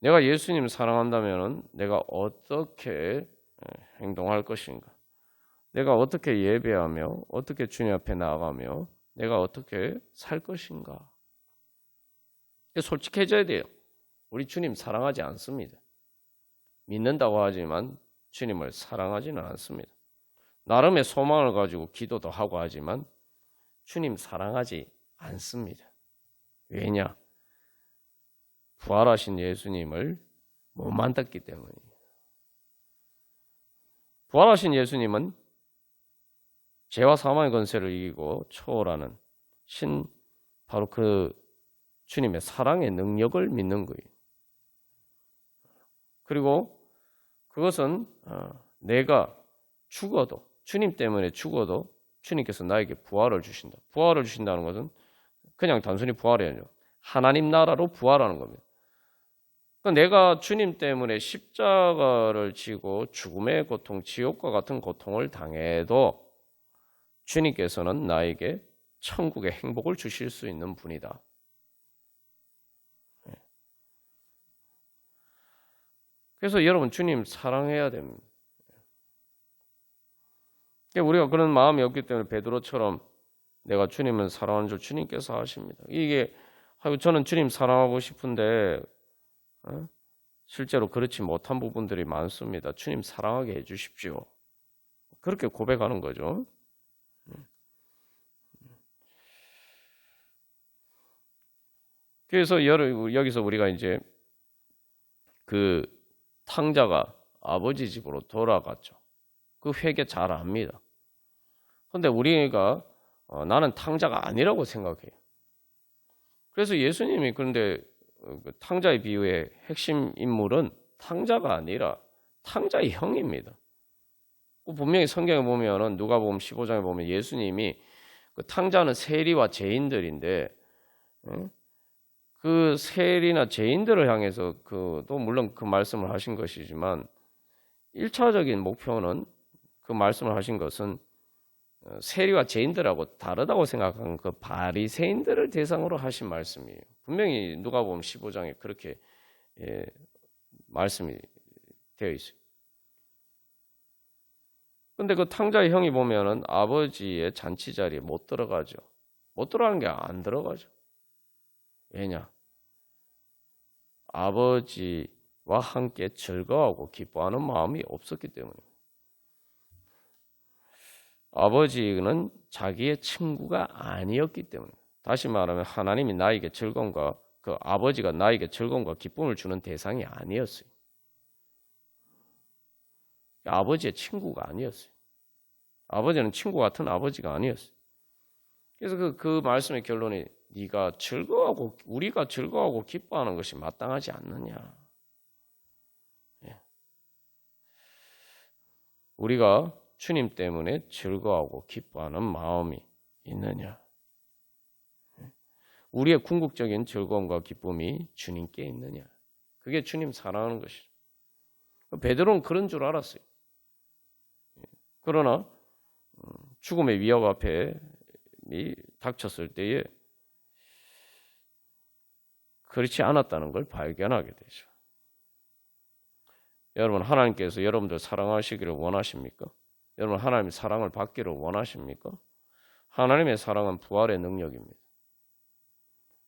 내가 예수님 사랑한다면은 내가 어떻게 행동할 것인가? 내가 어떻게 예배하며 어떻게 주님 앞에 나아가며 내가 어떻게 살 것인가? 솔직해져야 돼요. 우리 주님 사랑하지 않습니다. 믿는다고 하지만 주님을 사랑하지는 않습니다. 나름의 소망을 가지고 기도도 하고 하지만 주님 사랑하지 않습니다. 왜냐? 부활하신 예수님을 못 만났기 때문이에요. 부활하신 예수님은 죄와 사망의 권세를 이기고 초월하는 바로 그 주님의 사랑의 능력을 믿는 거예요. 그리고 그것은 내가 죽어도 주님 때문에 죽어도 주님께서 나에게 부활을 주신다. 부활을 주신다는 것은 그냥 단순히 부활이 아니라 하나님 나라로 부활하는 겁니다. 그러니까 내가 주님 때문에 십자가를 지고 죽음의 고통, 지옥과 같은 고통을 당해도 주님께서는 나에게 천국의 행복을 주실 수 있는 분이다. 그래서 여러분 주님 사랑해야 됩니다. 우리가 그런 마음이 없기 때문에 베드로처럼 내가 주님을 사랑하는 줄 주님께서 아십니다. 이게 저는 주님 사랑하고 싶은데 실제로 그렇지 못한 부분들이 많습니다. 주님 사랑하게 해주십시오. 그렇게 고백하는 거죠. 그래서 여기서 우리가 이제 그 탕자가 아버지 집으로 돌아갔죠. 그 회개 잘 압니다. 그런데 우리가 나는 탕자가 아니라고 생각해요. 그래서 예수님이 그런데 탕자의 비유의 핵심 인물은 탕자가 아니라 탕자의 형입니다. 분명히 성경에 보면은 누가복음 15장에 보면 예수님이 그 탕자는 세리와 죄인들인데 그 세리나 죄인들을 향해서 또 물론 그 말씀을 하신 것이지만 1차적인 목표는 그 말씀을 하신 것은 세리와 죄인들하고 다르다고 생각한 그 바리새인들을 대상으로 하신 말씀이에요. 분명히 누가복음 15장에 그렇게 말씀이 되어 있어요. 근데 그 탕자의 형이 보면은 아버지의 잔치 자리에 못 들어가죠. 못 들어가는 게 안 들어가죠. 왜냐? 아버지와 함께 즐거워하고 기뻐하는 마음이 없었기 때문에. 아버지는 자기의 친구가 아니었기 때문에. 다시 말하면 하나님이 나에게 즐거움과 그 아버지가 나에게 즐거움과 기쁨을 주는 대상이 아니었어요. 아버지의 친구가 아니었어요. 아버지는 친구 같은 아버지가 아니었어요. 그래서 그 말씀의 결론이 네가 즐거워하고 우리가 즐거워하고 기뻐하는 것이 마땅하지 않느냐. 우리가 주님 때문에 즐거워하고 기뻐하는 마음이 있느냐. 우리의 궁극적인 즐거움과 기쁨이 주님께 있느냐. 그게 주님 사랑하는 것이죠. 베드로는 그런 줄 알았어요. 그러나 죽음의 위협 앞에 닥쳤을 때에 그렇지 않았다는 걸 발견하게 되죠. 여러분, 하나님께서 여러분들 사랑하시기를 원하십니까? 여러분, 하나님의 사랑을 받기를 원하십니까? 하나님의 사랑은 부활의 능력입니다.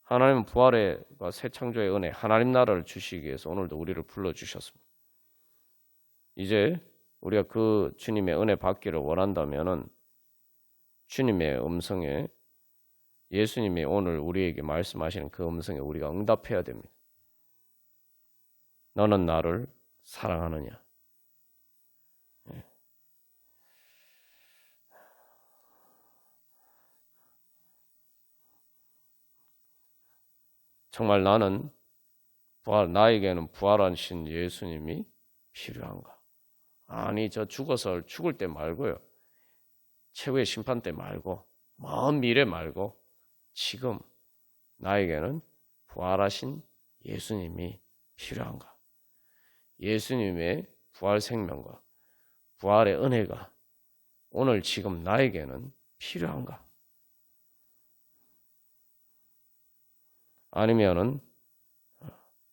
하나님은 부활의 새 창조의 은혜, 하나님 나라를 주시기 위해서 오늘도 우리를 불러주셨습니다. 이제 우리가 그 주님의 은혜 받기를 원한다면은 주님의 음성에, 예수님이 오늘 우리에게 말씀하시는 그 음성에 우리가 응답해야 됩니다. 너는 나를 사랑하느냐? 정말 나에게는 부활하신 예수님이 필요한가? 아니, 저 죽어서 죽을 때 말고요. 최후의 심판 때 말고, 먼 미래 말고, 지금 나에게는 부활하신 예수님이 필요한가? 예수님의 부활 생명과 부활의 은혜가 오늘 지금 나에게는 필요한가? 아니면은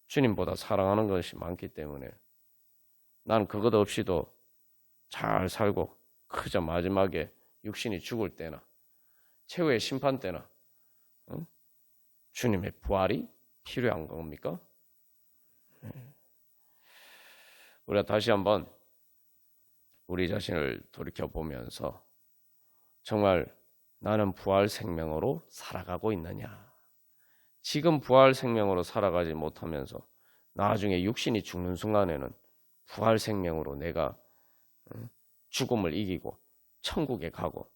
주님보다 사랑하는 것이 많기 때문에 난 그것 없이도 잘 살고 그저 마지막에 육신이 죽을 때나 최후의 심판 때나 주님의 부활이 필요한 겁니까? 우리가 다시 한번 우리 자신을 돌이켜보면서 정말 나는 부활 생명으로 살아가고 있느냐? 지금 부활 생명으로 살아가지 못하면서 나중에 육신이 죽는 순간에는 부활 생명으로 내가 죽음을 이기고 천국에 가고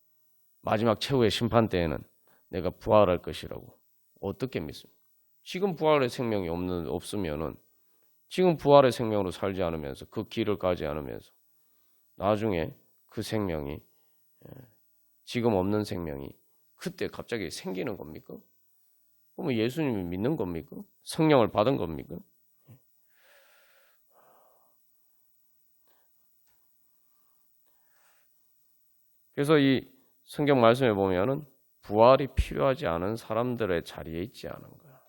마지막 최후의 심판 때에는 내가 부활할 것이라고 어떻게 믿습니까? 지금 부활의 생명이 없으면은 지금 부활의 생명으로 살지 않으면서 그 길을 가지 않으면서 나중에 그 생명이 지금 없는 생명이 그때 갑자기 생기는 겁니까? 그러면 예수님을 믿는 겁니까? 성령을 받은 겁니까? 그래서 이 성경 말씀에 보면은 부활이 필요하지 않은 사람들의 자리에 있지 않은 거야.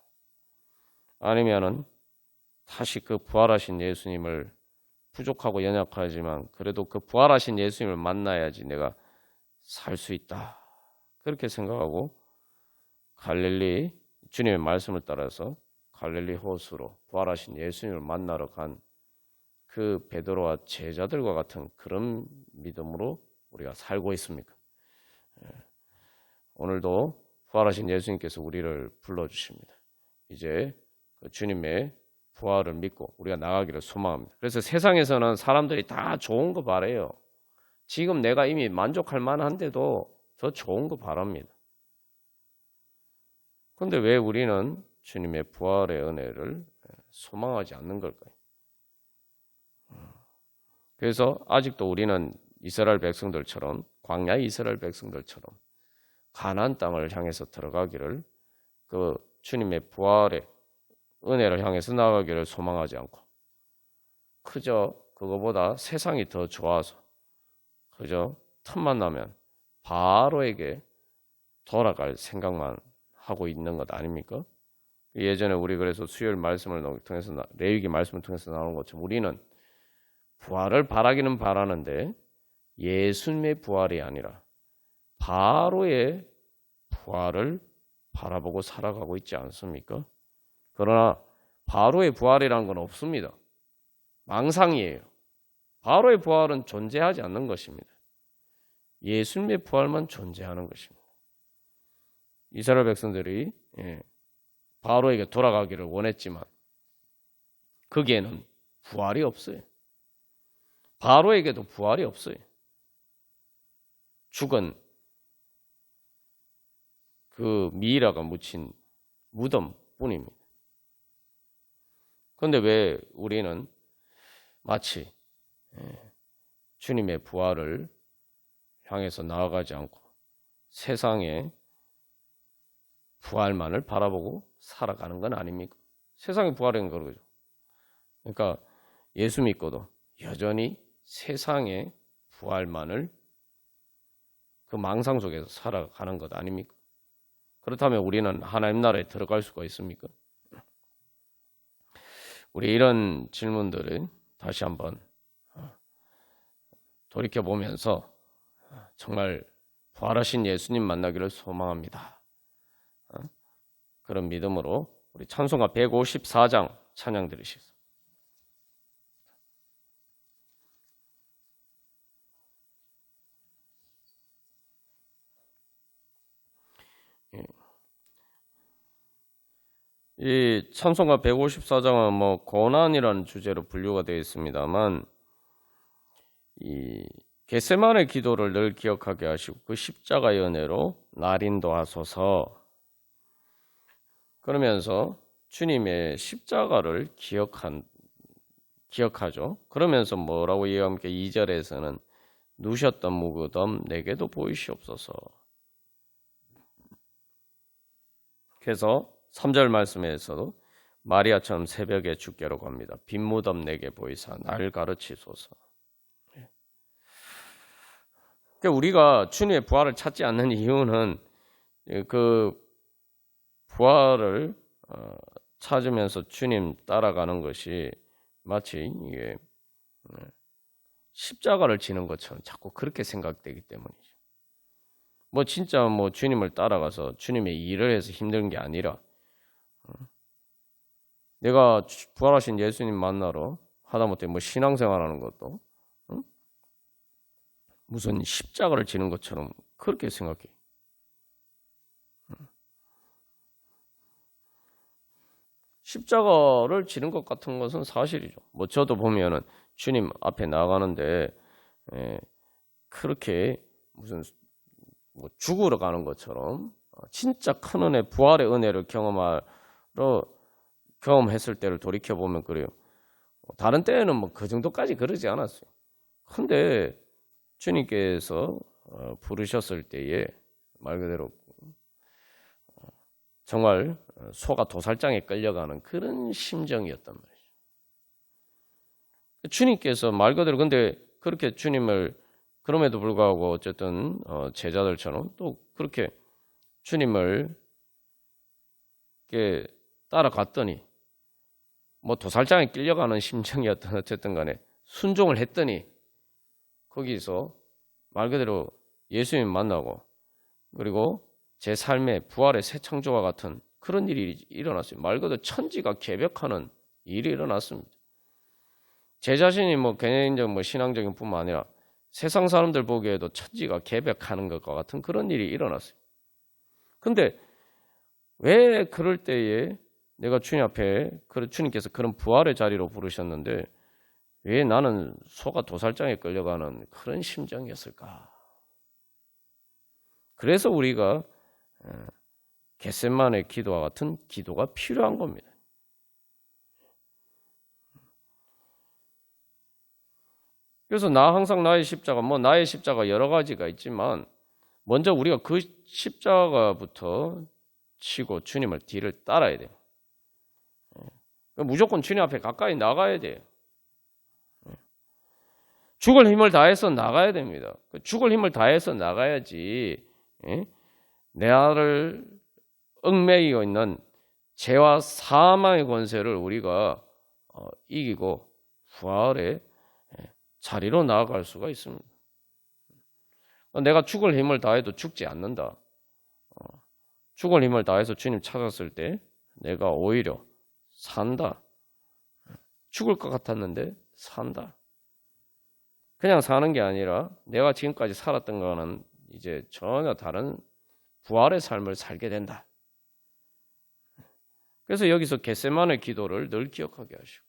아니면은 다시 그 부활하신 예수님을 부족하고 연약하지만 그래도 그 부활하신 예수님을 만나야지 내가 살 수 있다. 그렇게 생각하고 갈릴리 주님의 말씀을 따라서 갈릴리 호수로 부활하신 예수님을 만나러 간 그 베드로와 제자들과 같은 그런 믿음으로 우리가 살고 있습니까? 오늘도 부활하신 예수님께서 우리를 불러주십니다. 이제 그 주님의 부활을 믿고 우리가 나가기를 소망합니다. 그래서 세상에서는 사람들이 다 좋은 거 바래요. 지금 내가 이미 만족할 만한데도 더 좋은 거 바랍니다. 그런데 왜 우리는 주님의 부활의 은혜를 소망하지 않는 걸까요? 그래서 아직도 우리는 이스라엘 백성들처럼 광야의 이스라엘 백성들처럼 가나안 땅을 향해서 들어가기를 그 주님의 부활의 은혜를 향해서 나가기를 소망하지 않고 그저 그거보다 세상이 더 좋아서 그저 틈만 나면 바로에게 돌아갈 생각만 하고 있는 것 아닙니까? 예전에 우리 그래서 수요일 말씀을 통해서 레위기 말씀을 통해서 나오는 것처럼 우리는 부활을 바라기는 바라는데 예수님의 부활이 아니라 바로의 부활을 바라보고 살아가고 있지 않습니까? 그러나 바로의 부활이라는 건 없습니다. 망상이에요. 바로의 부활은 존재하지 않는 것입니다. 예수님의 부활만 존재하는 것입니다. 이스라엘 백성들이 바로에게 돌아가기를 원했지만 거기에는 부활이 없어요. 바로에게도 부활이 없어요. 죽은 그 미이라가 묻힌 무덤뿐입니다. 그런데 왜 우리는 마치 주님의 부활을 향해서 나아가지 않고 세상의 부활만을 바라보고 살아가는 건 아닙니까? 세상의 부활은 그러죠. 그러니까 예수 믿고도 여전히 세상의 부활만을 그 망상 속에서 살아가는 것 아닙니까? 그렇다면 우리는 하나님 나라에 들어갈 수가 있습니까? 우리 이런 질문들을 다시 한번 돌이켜보면서 정말 부활하신 예수님 만나기를 소망합니다. 그런 믿음으로 우리 찬송가 154장 찬양 들으시겠습니다. 이 찬송가 154장은 뭐 고난이라는 주제로 분류가 되어 있습니다만 이 겟세마네 기도를 늘 기억하게 하시고 그 십자가의 은혜로 날 인도하소서 그러면서 주님의 십자가를 기억하죠. 그러면서 뭐라고 이해합니까? 2절에서는 누셨던 무거덤 내게도 보이시옵소서. 그래서 3절 말씀에서도 마리아처럼 새벽에 주께로 갑니다. 빈 무덤 내게 보이사 날 가르치소서. 그러니까 우리가 주님의 부활을 찾지 않는 이유는 그 부활을 찾으면서 주님 따라가는 것이 마치 이게 십자가를 지는 것처럼 자꾸 그렇게 생각되기 때문이죠. 뭐 진짜 뭐 주님을 따라가서 주님의 일을 해서 힘든 게 아니라 내가 부활하신 예수님 만나러 하다못해 뭐 신앙생활하는 것도 무슨 십자가를 지는 것처럼 그렇게 생각해. 십자가를 지는 것 같은 것은 사실이죠. 뭐 저도 보면은 주님 앞에 나가는데 그렇게 무슨 뭐 죽으러 가는 것처럼 진짜 큰 은혜, 부활의 은혜를 경험했을 때를 돌이켜 보면 그래요. 다른 때에는 뭐 그 정도까지 그러지 않았어요. 근데 주님께서 부르셨을 때에 말 그대로 정말 소가 도살장에 끌려가는 그런 심정이었단 말이죠. 주님께서 말 그대로 근데 그렇게 주님을 그럼에도 불구하고 어쨌든 제자들처럼 또 그렇게 주님을 이렇게 따라갔더니 뭐 도살장에 끌려가는 심정이었던 어쨌든 간에 순종을 했더니 거기서 말 그대로 예수님 만나고 그리고 제 삶의 부활의 새 창조와 같은 그런 일이 일어났어요. 말 그대로 천지가 개벽하는 일이 일어났습니다. 제 자신이 뭐 개인적 뭐 신앙적인 뿐만 아니라 세상 사람들 보기에도 천지가 개벽하는 것과 같은 그런 일이 일어났어요. 근데 왜 그럴 때에 내가 주님 앞에 주님께서 그런 부활의 자리로 부르셨는데 왜 나는 소가 도살장에 끌려가는 그런 심정이었을까? 그래서 우리가 겟세마네 기도와 같은 기도가 필요한 겁니다. 그래서 나 항상 나의 십자가, 뭐 나의 십자가 여러 가지가 있지만 먼저 우리가 그 십자가부터 치고 주님을 뒤를 따라야 돼요. 무조건 주님 앞에 가까이 나가야 돼요. 죽을 힘을 다해서 나가야 됩니다. 죽을 힘을 다해서 나가야지 내 나를 얽매이고 있는 죄와 사망의 권세를 우리가 이기고 부활의 자리로 나아갈 수가 있습니다. 내가 죽을 힘을 다해도 죽지 않는다. 죽을 힘을 다해서 주님 찾았을 때 내가 오히려 산다. 죽을 것 같았는데 산다. 그냥 사는 게 아니라 내가 지금까지 살았던 거는 이제 전혀 다른 부활의 삶을 살게 된다. 그래서 여기서 겟세마네 기도를 늘 기억하게 하시고,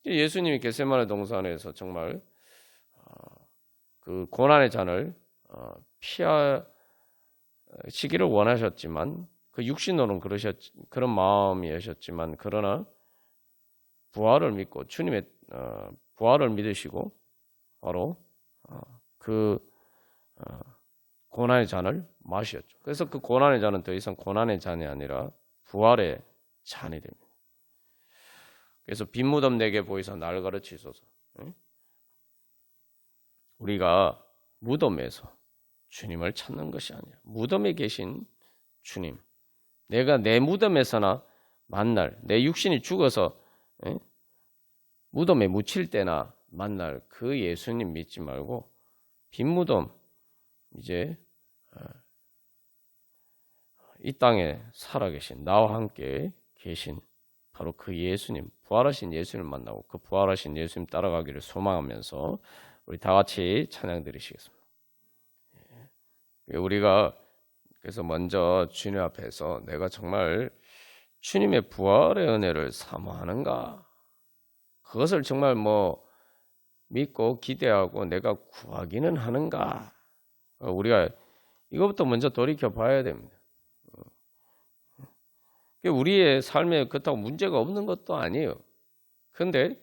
예수님이 겟세마네 동산에서 정말 그 고난의 잔을 피하시기를 원하셨지만 그 육신으로는 그런 마음이셨지만, 그러나 부활을 믿고 주님의 부활을 믿으시고 바로 그 고난의 잔을 마셨죠. 그래서 그 고난의 잔은 더 이상 고난의 잔이 아니라 부활의 잔이 됩니다. 그래서 빈 무덤 내게 보이사 날 가르치소서. 우리가 무덤에서 주님을 찾는 것이 아니라 무덤에 계신 주님, 내가 내 무덤에서나 만날, 내 육신이 죽어서 무덤에 묻힐 때나 만날 그 예수님 믿지 말고 빈 무덤, 이제 이 땅에 살아계신 나와 함께 계신 바로 그 예수님, 부활하신 예수님을 만나고 그 부활하신 예수님 따라가기를 소망하면서 우리 다 같이 찬양 드리시겠습니다. 우리가 그래서 먼저 주님 앞에서 내가 정말 주님의 부활의 은혜를 사모하는가, 그것을 정말 믿고 기대하고 내가 구하기는 하는가, 우리가 이것부터 먼저 돌이켜 봐야 됩니다. 우리의 삶에 그렇다고 문제가 없는 것도 아니에요. 그런데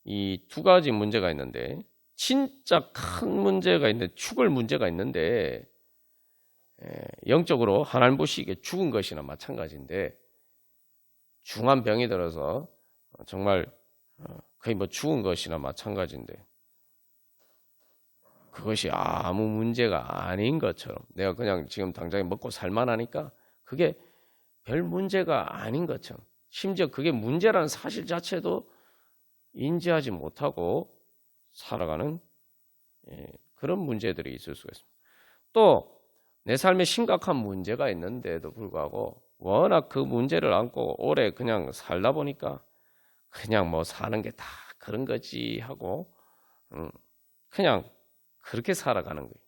이 두 가지 문제가 있는데, 진짜 큰 문제가 있는데, 죽을 문제가 있는데, 영적으로 하나님 보시기에 죽은 것이나 마찬가지인데, 중한 병이 들어서 정말 거의 죽은 것이나 마찬가지인데, 그것이 아무 문제가 아닌 것처럼, 내가 그냥 지금 당장에 먹고 살만하니까 그게 별 문제가 아닌 것처럼, 심지어 그게 문제라는 사실 자체도 인지하지 못하고 살아가는 그런 문제들이 있을 수가 있습니다. 또 내 삶에 심각한 문제가 있는데도 불구하고 워낙 그 문제를 안고 오래 그냥 살다 보니까 그냥 사는 게 다 그런 거지 하고 그냥 그렇게 살아가는 거예요.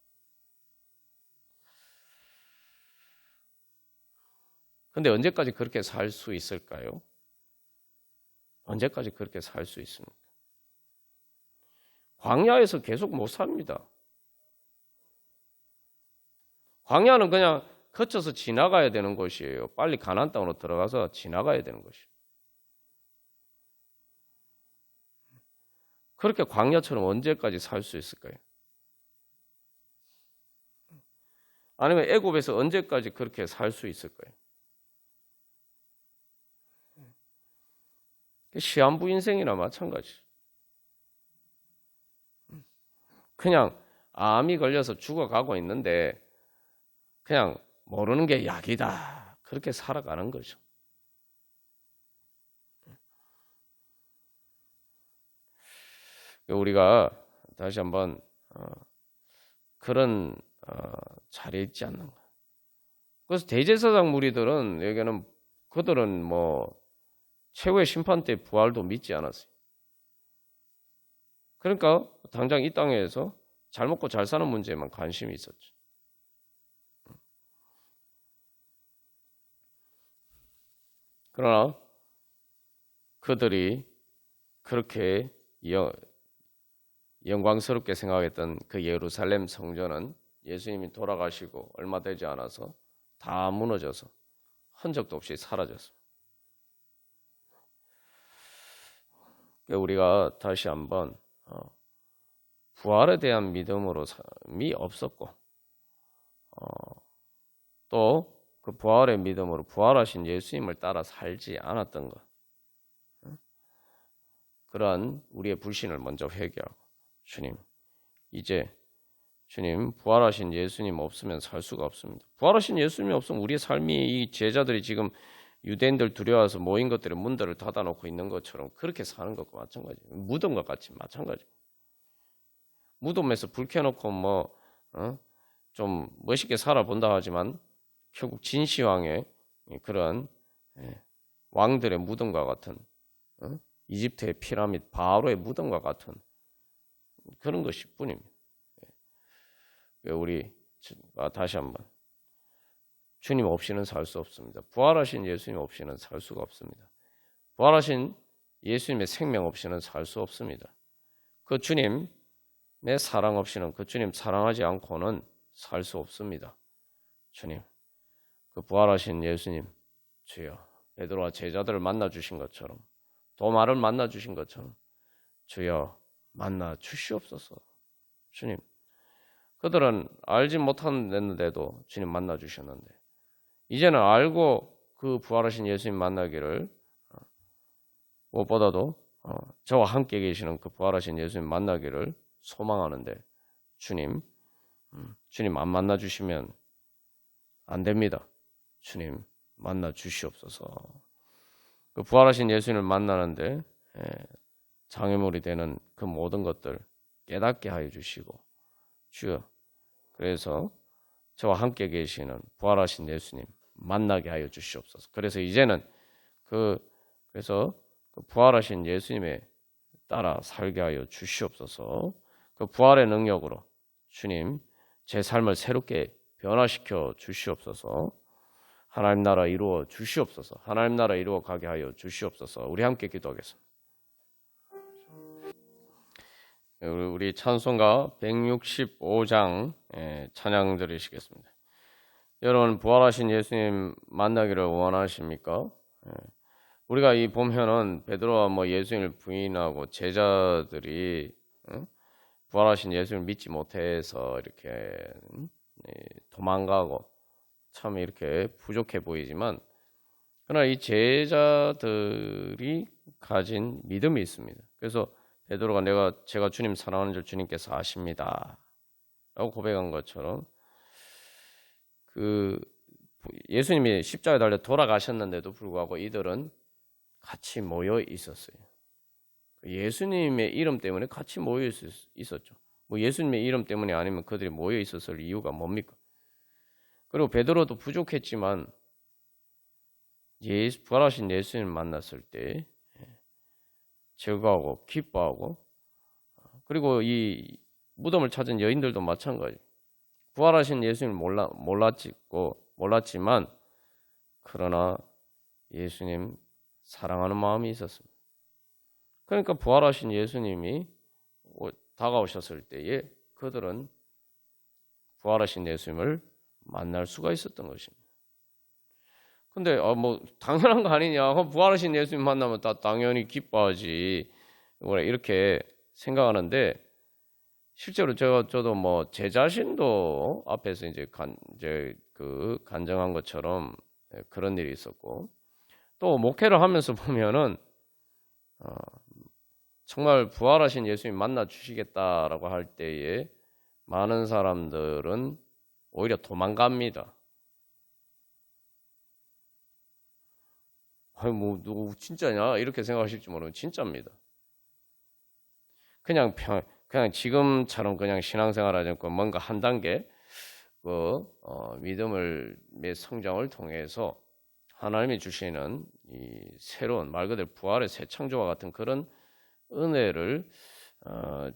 근데 언제까지 그렇게 살 수 있을까요? 언제까지 그렇게 살 수 있습니까? 광야에서 계속 못 삽니다. 광야는 그냥 거쳐서 지나가야 되는 곳이에요. 빨리 가나안 땅으로 들어가서 지나가야 되는 것이에요. 그렇게 광야처럼 언제까지 살 수 있을까요? 아니면 애굽에서 언제까지 그렇게 살 수 있을까요? 시한부 인생이나 마찬가지. 그냥 암이 걸려서 죽어가고 있는데 그냥 모르는 게 약이다, 그렇게 살아가는 거죠. 우리가 다시 한번 그런 자리에 있지 않는가. 그래서 대제사장 무리들은 여기는 그들은 최후의 심판 때 부활도 믿지 않았어요. 그러니까 당장 이 땅에서 잘 먹고 잘 사는 문제에만 관심이 있었죠. 그러나 그들이 그렇게 영광스럽게 생각했던 그 예루살렘 성전은 예수님이 돌아가시고 얼마 되지 않아서 다 무너져서 흔적도 없이 사라졌습니다. 우리가 다시 한번 부활에 대한 믿음이 없었고 또 그 부활의 믿음으로 부활하신 예수님을 따라 살지 않았던 것, 그러한 우리의 불신을 먼저 회개하고 주님, 이제 주님, 부활하신 예수님 없으면 살 수가 없습니다. 부활하신 예수님이 없으면 우리의 삶이 이 제자들이 지금 유대인들 두려워서 모인 것들의 문들을 닫아놓고 있는 것처럼 그렇게 사는 것과 마찬가지. 무덤과 같이 마찬가지. 무덤에서 불 켜놓고 좀 멋있게 살아본다 하지만 결국 진시황의 그런 왕들의 무덤과 같은 이집트의 피라미드, 바로의 무덤과 같은 그런 것일 뿐입니다. 우리 다시 한번 주님 없이는 살 수 없습니다. 부활하신 예수님 없이는 살 수가 없습니다. 부활하신 예수님의 생명 없이는 살 수 없습니다. 그 주님의 사랑 없이는, 그 주님 사랑하지 않고는 살 수 없습니다. 주님, 그 부활하신 예수님, 주여, 베드로와 제자들을 만나 주신 것처럼, 도마를 만나 주신 것처럼 주여 만나 주시옵소서. 주님, 그들은 알지 못했는데도 주님 만나 주셨는데 이제는 알고 그 부활하신 예수님 만나기를 무엇보다도 저와 함께 계시는 그 부활하신 예수님 만나기를 소망하는데 주님 안 만나 주시면 안 됩니다. 주님 만나 주시옵소서. 그 부활하신 예수님을 만나는데 장애물이 되는 그 모든 것들 깨닫게 하여 주시고 주여, 그래서 저와 함께 계시는 부활하신 예수님 만나게 하여 주시옵소서. 그래서 이제는 그래서 그 부활하신 예수님에 따라 살게 하여 주시옵소서. 그 부활의 능력으로 주님 제 삶을 새롭게 변화시켜 주시옵소서. 하나님 나라 이루어 주시옵소서. 하나님 나라 이루어 가게 하여 주시옵소서. 우리 함께 기도하겠습니다. 우리 찬송가 165장 찬양 드리시겠습니다. 여러분 부활하신 예수님 만나기를 원하십니까? 우리가 이 보면은 베드로와 예수님을 부인하고 제자들이 부활하신 예수님을 믿지 못해서 이렇게 도망가고 참 이렇게 부족해 보이지만 그러나 이 제자들이 가진 믿음이 있습니다. 그래서 베드로가 제가 주님 사랑하는 줄 주님께서 아십니다 라고 고백한 것처럼 그 예수님이 십자가에 달려 돌아가셨는데도 불구하고 이들은 같이 모여 있었어요. 예수님의 이름 때문에 같이 모여 있었죠. 예수님의 이름 때문이 아니면 그들이 모여 있었을 이유가 뭡니까? 그리고 베드로도 부족했지만 부활하신 예수님을 만났을 때 즐거워하고 기뻐하고 그리고 이 무덤을 찾은 여인들도 마찬가지. 부활하신 예수님을 몰랐지만 그러나 예수님 사랑하는 마음이 있었습니다. 그러니까 부활하신 예수님이 다가오셨을 때에 그들은 부활하신 예수님을 만날 수가 있었던 것입니다. 근데 당연한 거 아니냐? 부활하신 예수님 만나면 다 당연히 기뻐하지. 이렇게 생각하는데 실제로 저도 제 자신도 앞에서 이제 간증한 것처럼 그런 일이 있었고 또 목회를 하면서 보면은 정말 부활하신 예수님 만나 주시겠다라고 할 때에 많은 사람들은 오히려 도망갑니다. 누구 진짜냐? 이렇게 생각하실지 모르면 진짜입니다. 그냥 지금처럼 그냥 신앙생활하지 않고 뭔가 한 단계 믿음의 성장을 통해서 하나님이 주시는 이 새로운 말 그대로 부활의 새 창조와 같은 그런 은혜를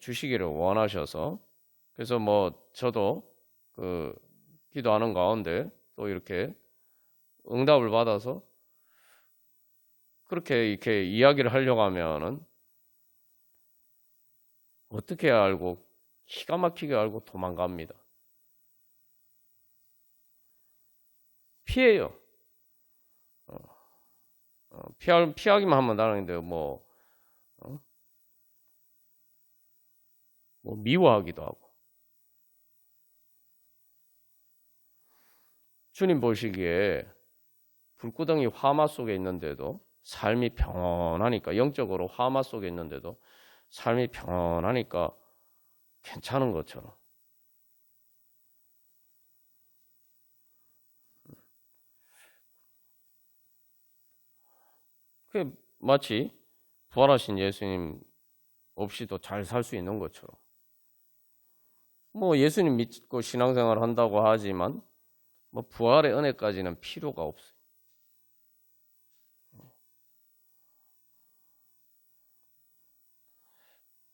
주시기를 원하셔서 그래서 저도 기도하는 가운데 또 이렇게 응답을 받아서 그렇게 이렇게 이야기를 하려고 하면은 어떻게 알고 기가 막히게 알고 도망갑니다. 피해요. 피하기만 하면 나는데 미워하기도 하고 주님 보시기에 불구덩이 화마 속에 있는데도 삶이 평온하니까 영적으로 화마 속에 있는데도 삶이 평온하니까 괜찮은 것처럼. 그게 마치 부활하신 예수님 없이도 잘 살 수 있는 것처럼. 뭐 예수님 믿고 신앙생활 한다고 하지만 뭐 부활의 은혜까지는 필요가 없어요.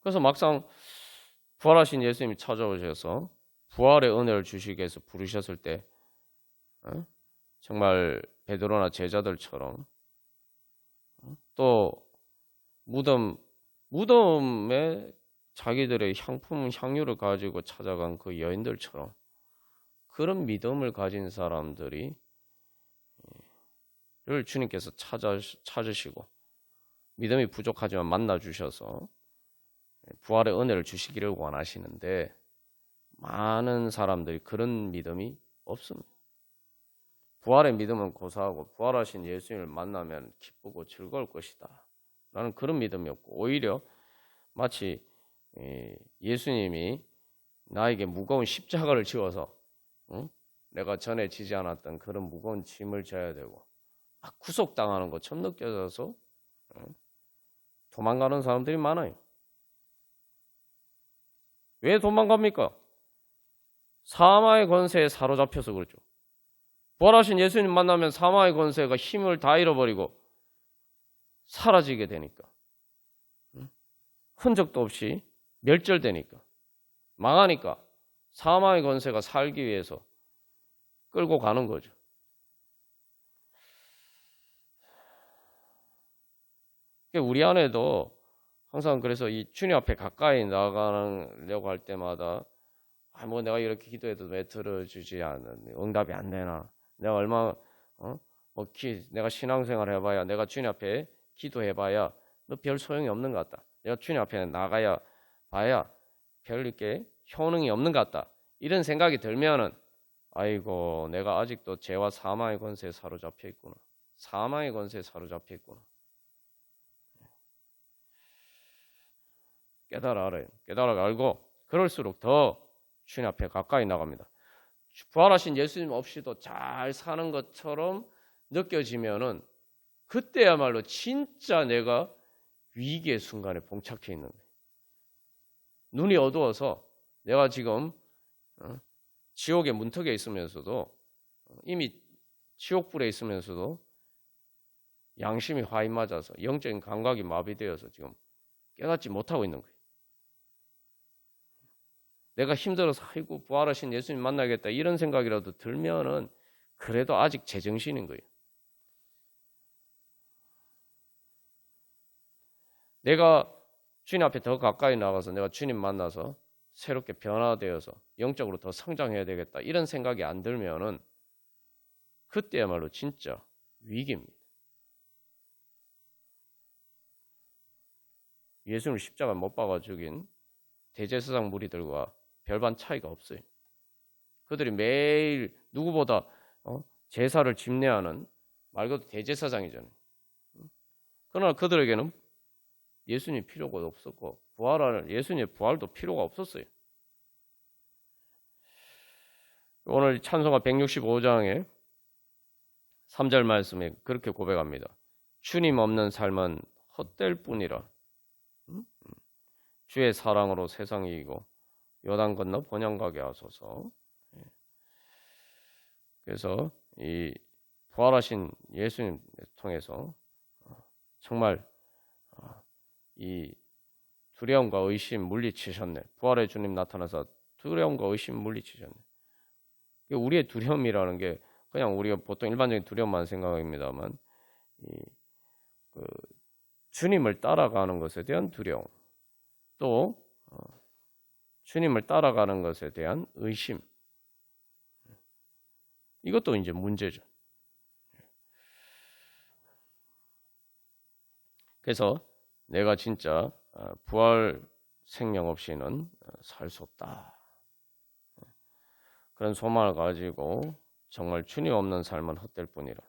그래서 막상 부활하신 예수님이 찾아오셔서 부활의 은혜를 주시기 위해서 부르셨을 때 정말 베드로나 제자들처럼 또 무덤에 자기들의 향품 향유를 가지고 찾아간 그 여인들처럼 그런 믿음을 가진 사람들이 를 주님께서 찾으시고 믿음이 부족하지만 만나 주셔서 부활의 은혜를 주시기를 원하시는데 많은 사람들이 그런 믿음이 없습니다. 부활의 믿음은 고사하고 부활하신 예수님을 만나면 기쁘고 즐거울 것이다 라는 그런 믿음이 없고 오히려 마치 예수님이 나에게 무거운 십자가를 지어서 내가 전에 지지 않았던 그런 무거운 짐을 져야 되고 막 구속당하는 것처럼 느껴져서 도망가는 사람들이 많아요. 왜 도망갑니까? 사마의 권세에 사로잡혀서 그렇죠. 부활하신 예수님 만나면 사마의 권세가 힘을 다 잃어버리고 사라지게 되니까. 흔적도 없이 멸절되니까. 망하니까 사마의 권세가 살기 위해서 끌고 가는 거죠. 우리 안에도 항상 그래서 이 주님 앞에 가까이 나가려고 할 때마다 뭐 내가 이렇게 기도해도 왜 들어주지 않는 응답이 안 되나? 내가 얼마 내가 신앙생활 해봐야 내가 주님 앞에 기도해봐야 너 별 소용이 없는 것 같다. 내가 주님 앞에 나가야 봐야 별 이렇게 효능이 없는 것 같다. 이런 생각이 들면은 아이고 내가 아직도 죄와 사망의 권세에 사로잡혀 있구나. 사망의 권세에 사로잡혀 있구나. 깨달아 알아요. 깨달아 알고 그럴수록 더 주님 앞에 가까이 나갑니다. 부활하신 예수님 없이도 잘 사는 것처럼 느껴지면은 그때야말로 진짜 내가 위기의 순간에 봉착해 있는 거예요. 눈이 어두워서 내가 지금 지옥의 문턱에 있으면서도 이미 지옥불에 있으면서도 양심이 화인 맞아서 영적인 감각이 마비되어서 지금 깨닫지 못하고 있는 거예요. 내가 힘들어서 아이고 부활하신 예수님 만나겠다 이런 생각이라도 들면은 그래도 아직 제정신인 거예요. 내가 주님 앞에 더 가까이 나가서 내가 주님 만나서 새롭게 변화되어서 영적으로 더 성장해야 되겠다 이런 생각이 안 들면은 그때야말로 진짜 위기입니다. 예수님을 십자가 못 박아 죽인 대제사장 무리들과 별반 차이가 없어요. 그들이 매일 누구보다 제사를 집례하는 말 그대로 대제사장이잖아요. 그러나 그들에게는 예수님 필요가 없었고 예수님의 부활도 필요가 없었어요. 오늘 찬송가 165장에 3절 말씀에 그렇게 고백합니다. 주님 없는 삶은 헛될 뿐이라. 주의 사랑으로 세상이 이기고 요단 건너 본향 가게 하소서. 그래서 이 부활하신 예수님 통해서 정말 이 두려움과 의심 물리치셨네. 부활의 주님 나타나서 두려움과 의심 물리치셨네. 우리의 두려움이라는 게 그냥 우리가 보통 일반적인 두려움만 생각합니다만 주님을 따라가는 것에 대한 두려움, 또 주님을 따라가는 것에 대한 의심, 이것도 이제 문제죠. 그래서 내가 진짜 부활 생명 없이는 살 수 없다. 그런 소망을 가지고 정말 주님 없는 삶은 헛될 뿐이라.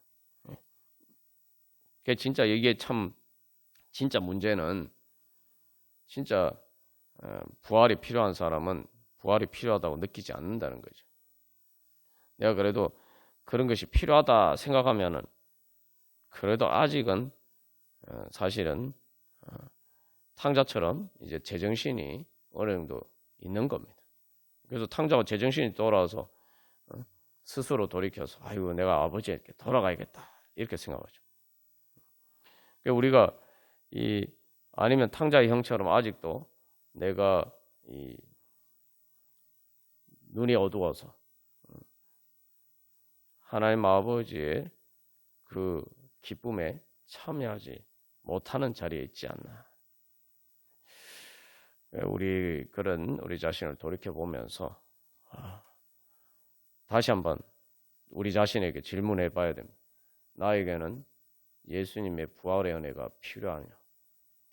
진짜 이게 참 진짜 문제는 진짜 부활이 필요한 사람은 부활이 필요하다고 느끼지 않는다는 거죠. 내가 그래도 그런 것이 필요하다 생각하면은 그래도 아직은 사실은 탕자처럼 이제 제정신이 어느 정도 있는 겁니다. 그래서 탕자가 제정신이 돌아와서 스스로 돌이켜서 아이고 내가 아버지에게 돌아가야겠다 이렇게 생각하죠. 그러니까 우리가 아니면 탕자의 형처럼 아직도 내가 눈이 어두워서 하나님 아버지의 그 기쁨에 참여하지 못하는 자리에 있지 않나. 우리 자신을 돌이켜 보면서 다시 한번 우리 자신에게 질문해 봐야 됩니다. 나에게는 예수님의 부활의 은혜가 필요하냐?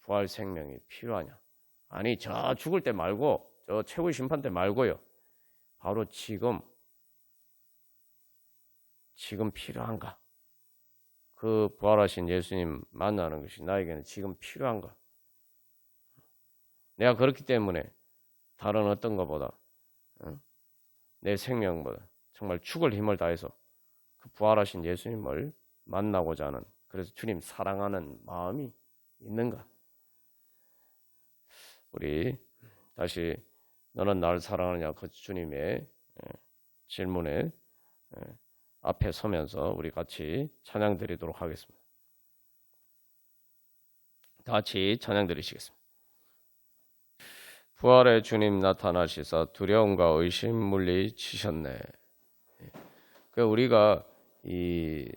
부활 생명이 필요하냐? 아니 저 죽을 때 말고 저 최후의 심판 때 말고요. 바로 지금 필요한가? 그 부활하신 예수님 만나는 것이 나에게는 지금 필요한가? 내가 그렇기 때문에 다른 어떤 것보다 내 생명보다 정말 죽을 힘을 다해서 그 부활하신 예수님을 만나고자 하는 그래서 주님 사랑하는 마음이 있는가? 우리 다시 너는 나를 사랑하느냐 그 주님의 질문에 앞에 서면서 우리 같이 찬양 드리도록 하겠습니다. 다 같이 찬양 드리시겠습니다. 부활의 주님 나타나시사 두려움과 의심 물리치셨네. 우리가 이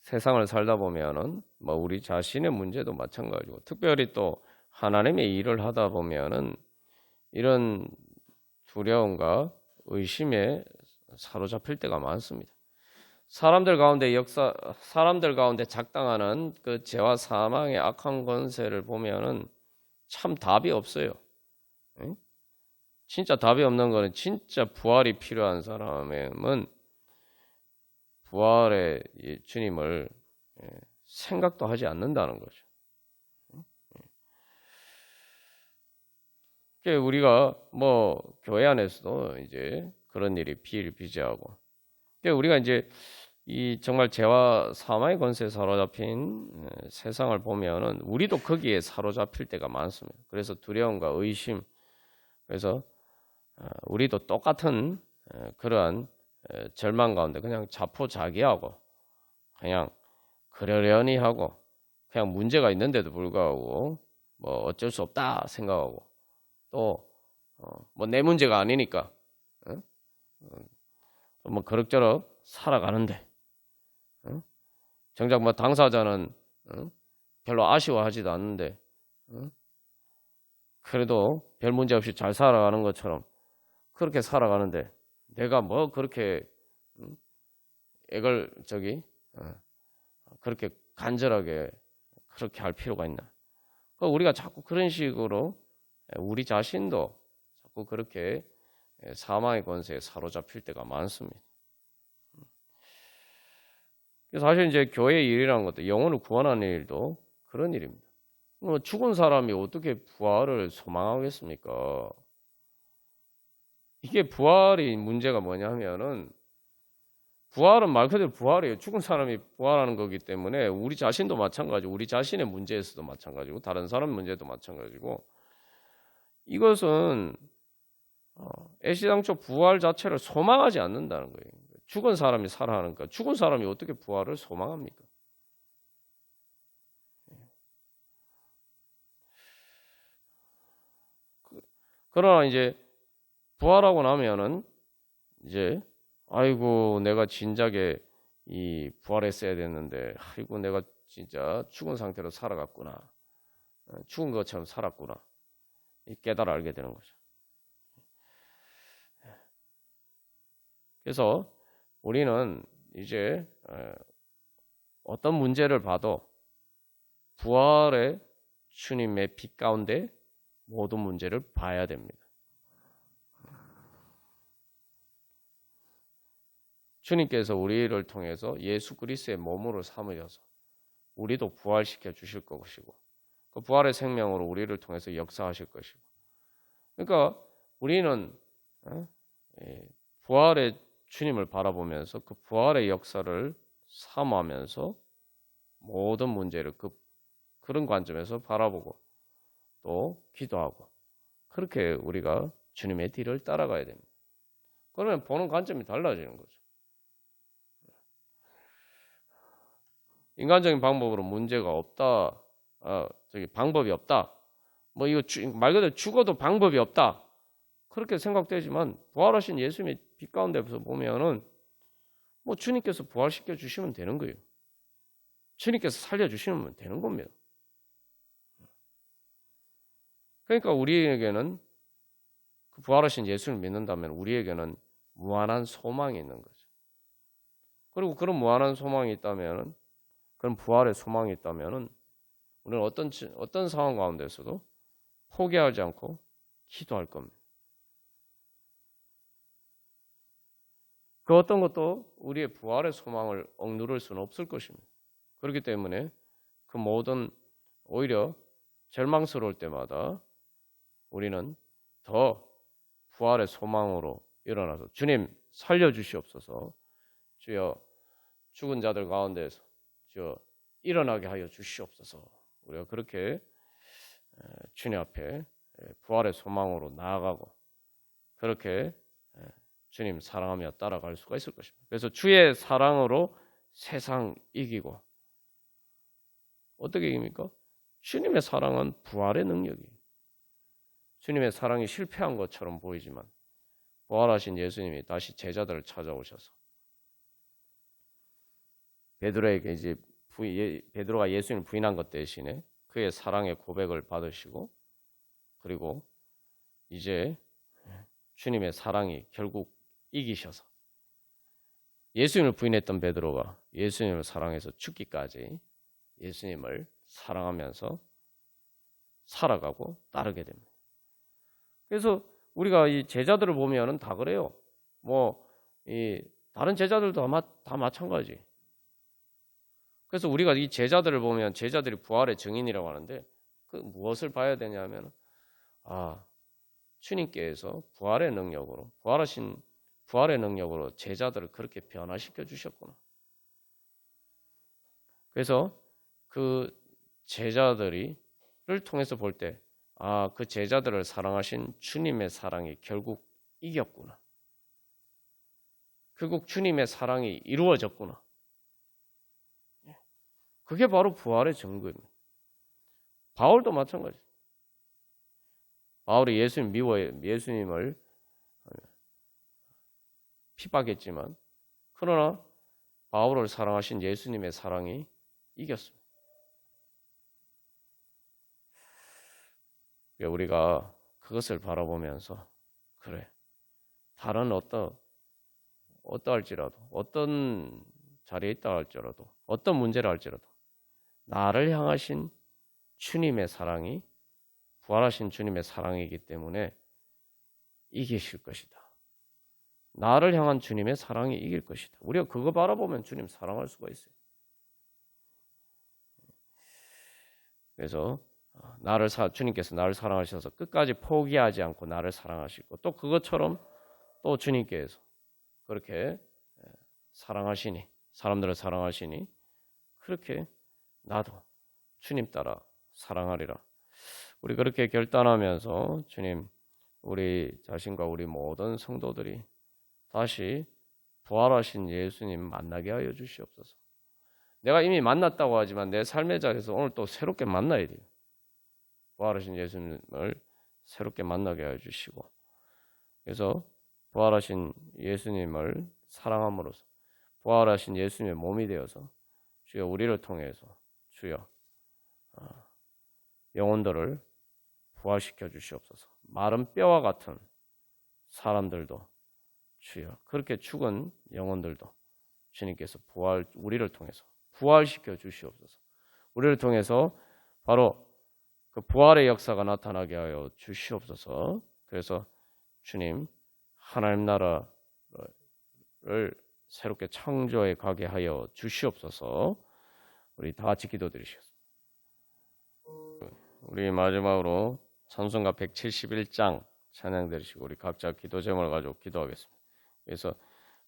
세상을 살다 보면은 뭐 우리 자신의 문제도 마찬가지고 특별히 또 하나님의 일을 하다 보면은 이런 두려움과 의심에 사로잡힐 때가 많습니다. 사람들 가운데 작당하는 그 죄와 사망의 악한 권세를 보면은 참 답이 없어요. 진짜 답이 없는 거는 진짜 부활이 필요한 사람은 부활의 주님을 생각도 하지 않는다는 거죠. 우리가 뭐 교회 안에서도 이제 그런 일이 비일비재하고, 우리가 이제 이 정말 죄와 사망의 권세에 사로잡힌 세상을 보면은 우리도 거기에 사로잡힐 때가 많습니다. 그래서 두려움과 의심, 그래서 우리도 똑같은 그러한 절망 가운데 그냥 자포자기하고 그냥 그러려니 하고 그냥 문제가 있는데도 불구하고 뭐 어쩔 수 없다 생각하고 또 뭐 내 문제가 아니니까 뭐 그럭저럭 살아가는데 정작 뭐 당사자는 별로 아쉬워하지도 않는데 그래도 별 문제 없이 잘 살아가는 것처럼 그렇게 살아가는데 내가 뭐 그렇게 그렇게 간절하게 그렇게 할 필요가 있나? 우리가 자꾸 그런 식으로 우리 자신도 자꾸 그렇게 사망의 권세에 사로잡힐 때가 많습니다. 사실 이제 교회의 일이라는 것도 영혼을 구원하는 일도 그런 일입니다. 죽은 사람이 어떻게 부활을 소망하겠습니까? 이게 부활이 문제가 뭐냐면은 부활은 말 그대로 부활이에요. 죽은 사람이 부활하는 거기 때문에 우리 자신도 마찬가지고 우리 자신의 문제에서도 마찬가지고 다른 사람 문제도 마찬가지고 이것은 애시당초 부활 자체를 소망하지 않는다는 거예요. 죽은 사람이 살아나니까 죽은 사람이 어떻게 부활을 소망합니까? 그러나 이제 부활하고 나면은 이제 아이고 내가 진작에 이 부활했어야 됐는데 아이고 내가 진짜 죽은 상태로 살아갔구나. 죽은 것처럼 살았구나. 깨달아 알게 되는 거죠. 그래서 우리는 이제 어떤 문제를 봐도 부활의 주님의 빛 가운데 모든 문제를 봐야 됩니다. 주님께서 우리를 통해서 예수 그리스도의 몸으로 삼으셔서 우리도 부활시켜 주실 것이고 그 부활의 생명으로 우리를 통해서 역사하실 것이고 그러니까 우리는 부활의 주님을 바라보면서 그 부활의 역사를 사모하면서 모든 문제를 그런 관점에서 바라보고 또 기도하고 그렇게 우리가 주님의 뒤를 따라가야 됩니다. 그러면 보는 관점이 달라지는 거죠. 인간적인 방법으로 문제가 없다. 방법이 없다. 뭐 이거 말 그대로 죽어도 방법이 없다. 그렇게 생각되지만 부활하신 예수님의 빛 가운데서 보면은 뭐 주님께서 부활시켜 주시면 되는 거예요. 주님께서 살려 주시면 되는 겁니다. 그러니까 우리에게는 그 부활하신 예수를 믿는다면 우리에게는 무한한 소망이 있는 거죠. 그리고 그런 무한한 소망이 있다면, 그런 부활의 소망이 있다면 우리는 어떤 상황 가운데서도 포기하지 않고 기도할 겁니다. 그 어떤 것도 우리의 부활의 소망을 억누를 수는 없을 것입니다. 그렇기 때문에 그 모든 오히려 절망스러울 때마다 우리는 더 부활의 소망으로 일어나서 주님 살려주시옵소서, 주여 죽은 자들 가운데에서 주여 일어나게 하여 주시옵소서. 우리가 그렇게 주님 앞에 부활의 소망으로 나아가고 그렇게 주님 사랑하며 따라갈 수가 있을 것입니다. 그래서 주의 사랑으로 세상 이기고, 어떻게 이깁니까? 주님의 사랑은 부활의 능력이에요. 주님의 사랑이 실패한 것처럼 보이지만 부활하신 예수님이 다시 제자들을 찾아오셔서 베드로에게 이제 베드로가 예수님을 부인한 것 대신에 그의 사랑의 고백을 받으시고, 그리고 이제 주님의 사랑이 결국 이기셔서 예수님을 부인했던 베드로가 예수님을 사랑해서 죽기까지 예수님을 사랑하면서 살아가고 따르게 됩니다. 그래서 우리가 이 제자들을 보면은 다 그래요. 이 다른 제자들도 다 마찬가지. 그래서 우리가 이 제자들을 보면 제자들이 부활의 증인이라고 하는데 그 무엇을 봐야 되냐면 주님께서 부활의 능력으로 부활의 능력으로 제자들을 그렇게 변화시켜 주셨구나. 그래서 그 제자들을 통해서 볼 때 그 제자들을 사랑하신 주님의 사랑이 결국 이겼구나. 결국 주님의 사랑이 이루어졌구나. 그게 바로 부활의 증거입니다. 바울도 마찬가지. 바울이 예수님을 핍박했지만 그러나 바울을 사랑하신 예수님의 사랑이 이겼습니다. 우리가 그것을 바라보면서 그래, 다른 어떠할지라도, 어떤 자리에 있다 할지라도, 어떤 문제를 할지라도 나를 향하신 주님의 사랑이, 부활하신 주님의 사랑이기 때문에 이기실 것이다. 나를 향한 주님의 사랑이 이길 것이다. 우리가 그거 바라보면 주님 사랑할 수가 있어요. 그래서 주님께서 나를 사랑하셔서 끝까지 포기하지 않고 나를 사랑하시고, 또 그것처럼 또 주님께서 그렇게 사랑하시니, 사람들을 사랑하시니 그렇게 나도 주님 따라 사랑하리라. 우리 그렇게 결단하면서 주님, 우리 자신과 우리 모든 성도들이 다시 부활하신 예수님 만나게 하여 주시옵소서. 내가 이미 만났다고 하지만 내 삶의 자리에서 오늘 또 새롭게 만나야 돼요. 부활하신 예수님을 새롭게 만나게 하여 주시고, 그래서 부활하신 예수님을 사랑함으로써 부활하신 예수님의 몸이 되어서 주여 우리를 통해서 주여 영혼들을 부활시켜 주시옵소서. 마른 뼈와 같은 사람들도 주여, 그렇게 죽은 영혼들도 주님께서 우리를 통해서 부활시켜 주시옵소서. 우리를 통해서 바로 그 부활의 역사가 나타나게 하여 주시옵소서. 그래서 주님, 하나님 나라를 새롭게 창조해 가게 하여 주시옵소서. 우리 다 같이 기도드리시겠습니다. 우리 마지막으로 찬송가 171장 찬양 드리시고 우리 각자 기도 제목을 가지고 기도하겠습니다. 그래서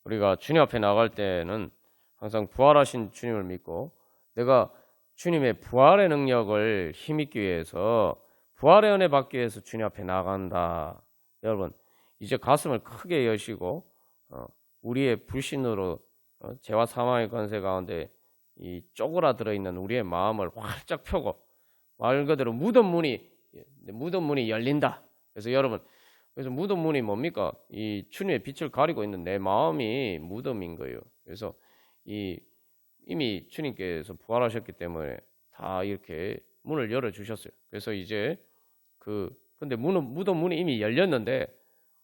우리가 주님 앞에 나갈 때는 항상 부활하신 주님을 믿고 내가 주님의 부활의 능력을 힘입기 위해서 부활의 은혜 받기 위해서 주님 앞에 나간다. 여러분 이제 가슴을 크게 여시고 우리의 불신으로 죄와 사망의 권세 가운데 이 쪼그라들어 있는 우리의 마음을 활짝 펴고 말 그대로 무덤 문이 열린다. 그래서 여러분 그래서 무덤 문이 뭡니까? 이 주님의 빛을 가리고 있는 내 마음이 무덤인 거예요. 그래서 이미 주님께서 부활하셨기 때문에 다 이렇게 문을 열어 주셨어요. 그래서 이제 근데 무덤 문이 이미 열렸는데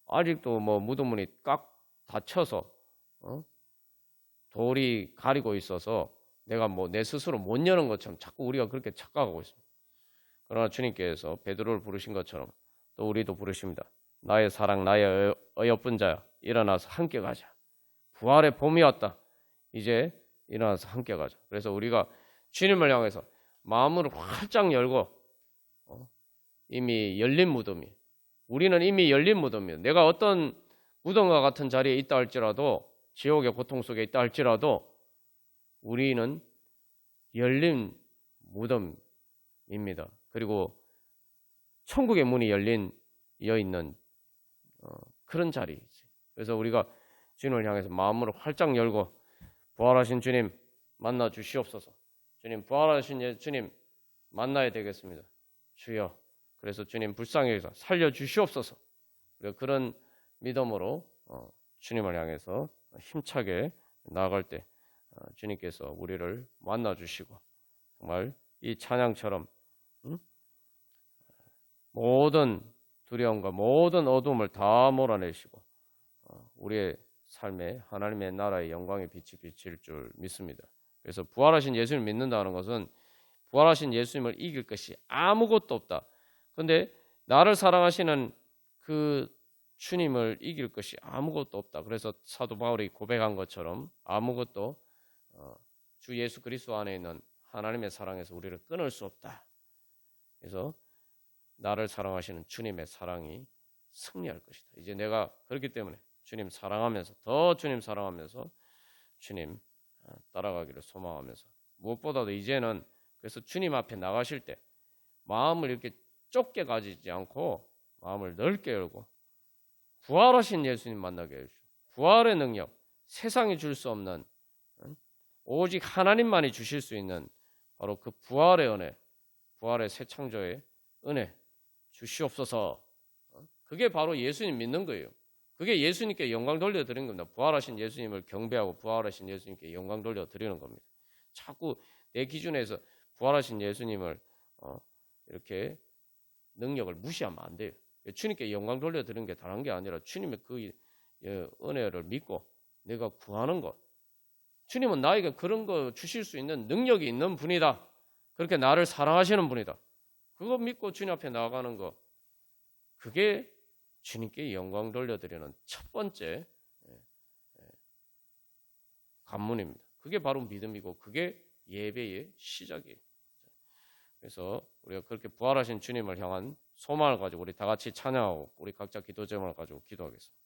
아직도 뭐 무덤 문이 꽉 닫혀서 돌이 가리고 있어서 내가 뭐 내 스스로 못 여는 것처럼 자꾸 우리가 그렇게 착각하고 있습니다. 그러나 주님께서 베드로를 부르신 것처럼 또 우리도 부르십니다. 나의 사랑, 나의 어여쁜 자야, 일어나서 함께 가자. 부활의 봄이 왔다. 이제 일어나서 함께 가자. 그래서 우리가 주님을 향해서 마음을 활짝 열고 이미 열린 무덤이 우리는 이미 열린 무덤이에요. 내가 어떤 무덤과 같은 자리에 있다 할지라도 지옥의 고통 속에 있다 할지라도 우리는 열린 무덤입니다. 그리고 천국의 문이 열려 있는 그런 자리이지. 그래서 우리가 주님을 향해서 마음으로 활짝 열고 부활하신 주님 만나 주시옵소서. 주님 부활하신 주님 만나야 되겠습니다. 주여. 그래서 주님 불쌍히 여기서 살려 주시옵소서. 그런 믿음으로 주님을 향해서 힘차게 나아갈 때 주님께서 우리를 만나 주시고 정말 이 찬양처럼 모든 두려움과 모든 어둠을 다 몰아내시고 우리의 삶에 하나님의 나라의 영광의 빛이 비칠 줄 믿습니다. 그래서 부활하신 예수님을 믿는다는 것은 부활하신 예수님을 이길 것이 아무것도 없다. 그런데 나를 사랑하시는 그 주님을 이길 것이 아무것도 없다. 그래서 사도 바울이 고백한 것처럼 아무것도 주 예수 그리스도 안에 있는 하나님의 사랑에서 우리를 끊을 수 없다. 그래서 나를 사랑하시는 주님의 사랑이 승리할 것이다. 이제 내가 그렇기 때문에 주님 사랑하면서 더 주님 사랑하면서 주님 따라가기를 소망하면서 무엇보다도 이제는 그래서 주님 앞에 나가실 때 마음을 이렇게 좁게 가지지 않고 마음을 넓게 열고 부활하신 예수님 만나게 해주시고 부활의 능력 세상이 줄 수 없는 오직 하나님만이 주실 수 있는 바로 그 부활의 은혜 부활의 새 창조의 은혜 주시옵소서. 그게 바로 예수님 믿는 거예요. 그게 예수님께 영광 돌려드리는 겁니다. 부활하신 예수님을 경배하고 부활하신 예수님께 영광 돌려드리는 겁니다. 자꾸 내 기준에서 부활하신 예수님을 이렇게 능력을 무시하면 안 돼요. 주님께 영광 돌려드리는 게 다른 게 아니라 주님의 그 은혜를 믿고 내가 구하는 것. 주님은 나에게 그런 거 주실 수 있는 능력이 있는 분이다. 그렇게 나를 사랑하시는 분이다. 그거 믿고 주님 앞에 나아가는 거. 그게 주님께 영광 돌려드리는 첫 번째 관문입니다. 그게 바로 믿음이고 그게 예배의 시작이에요. 그래서 우리가 그렇게 부활하신 주님을 향한 소망을 가지고 우리 다 같이 찬양하고 우리 각자 기도 제목을 가지고 기도하겠습니다.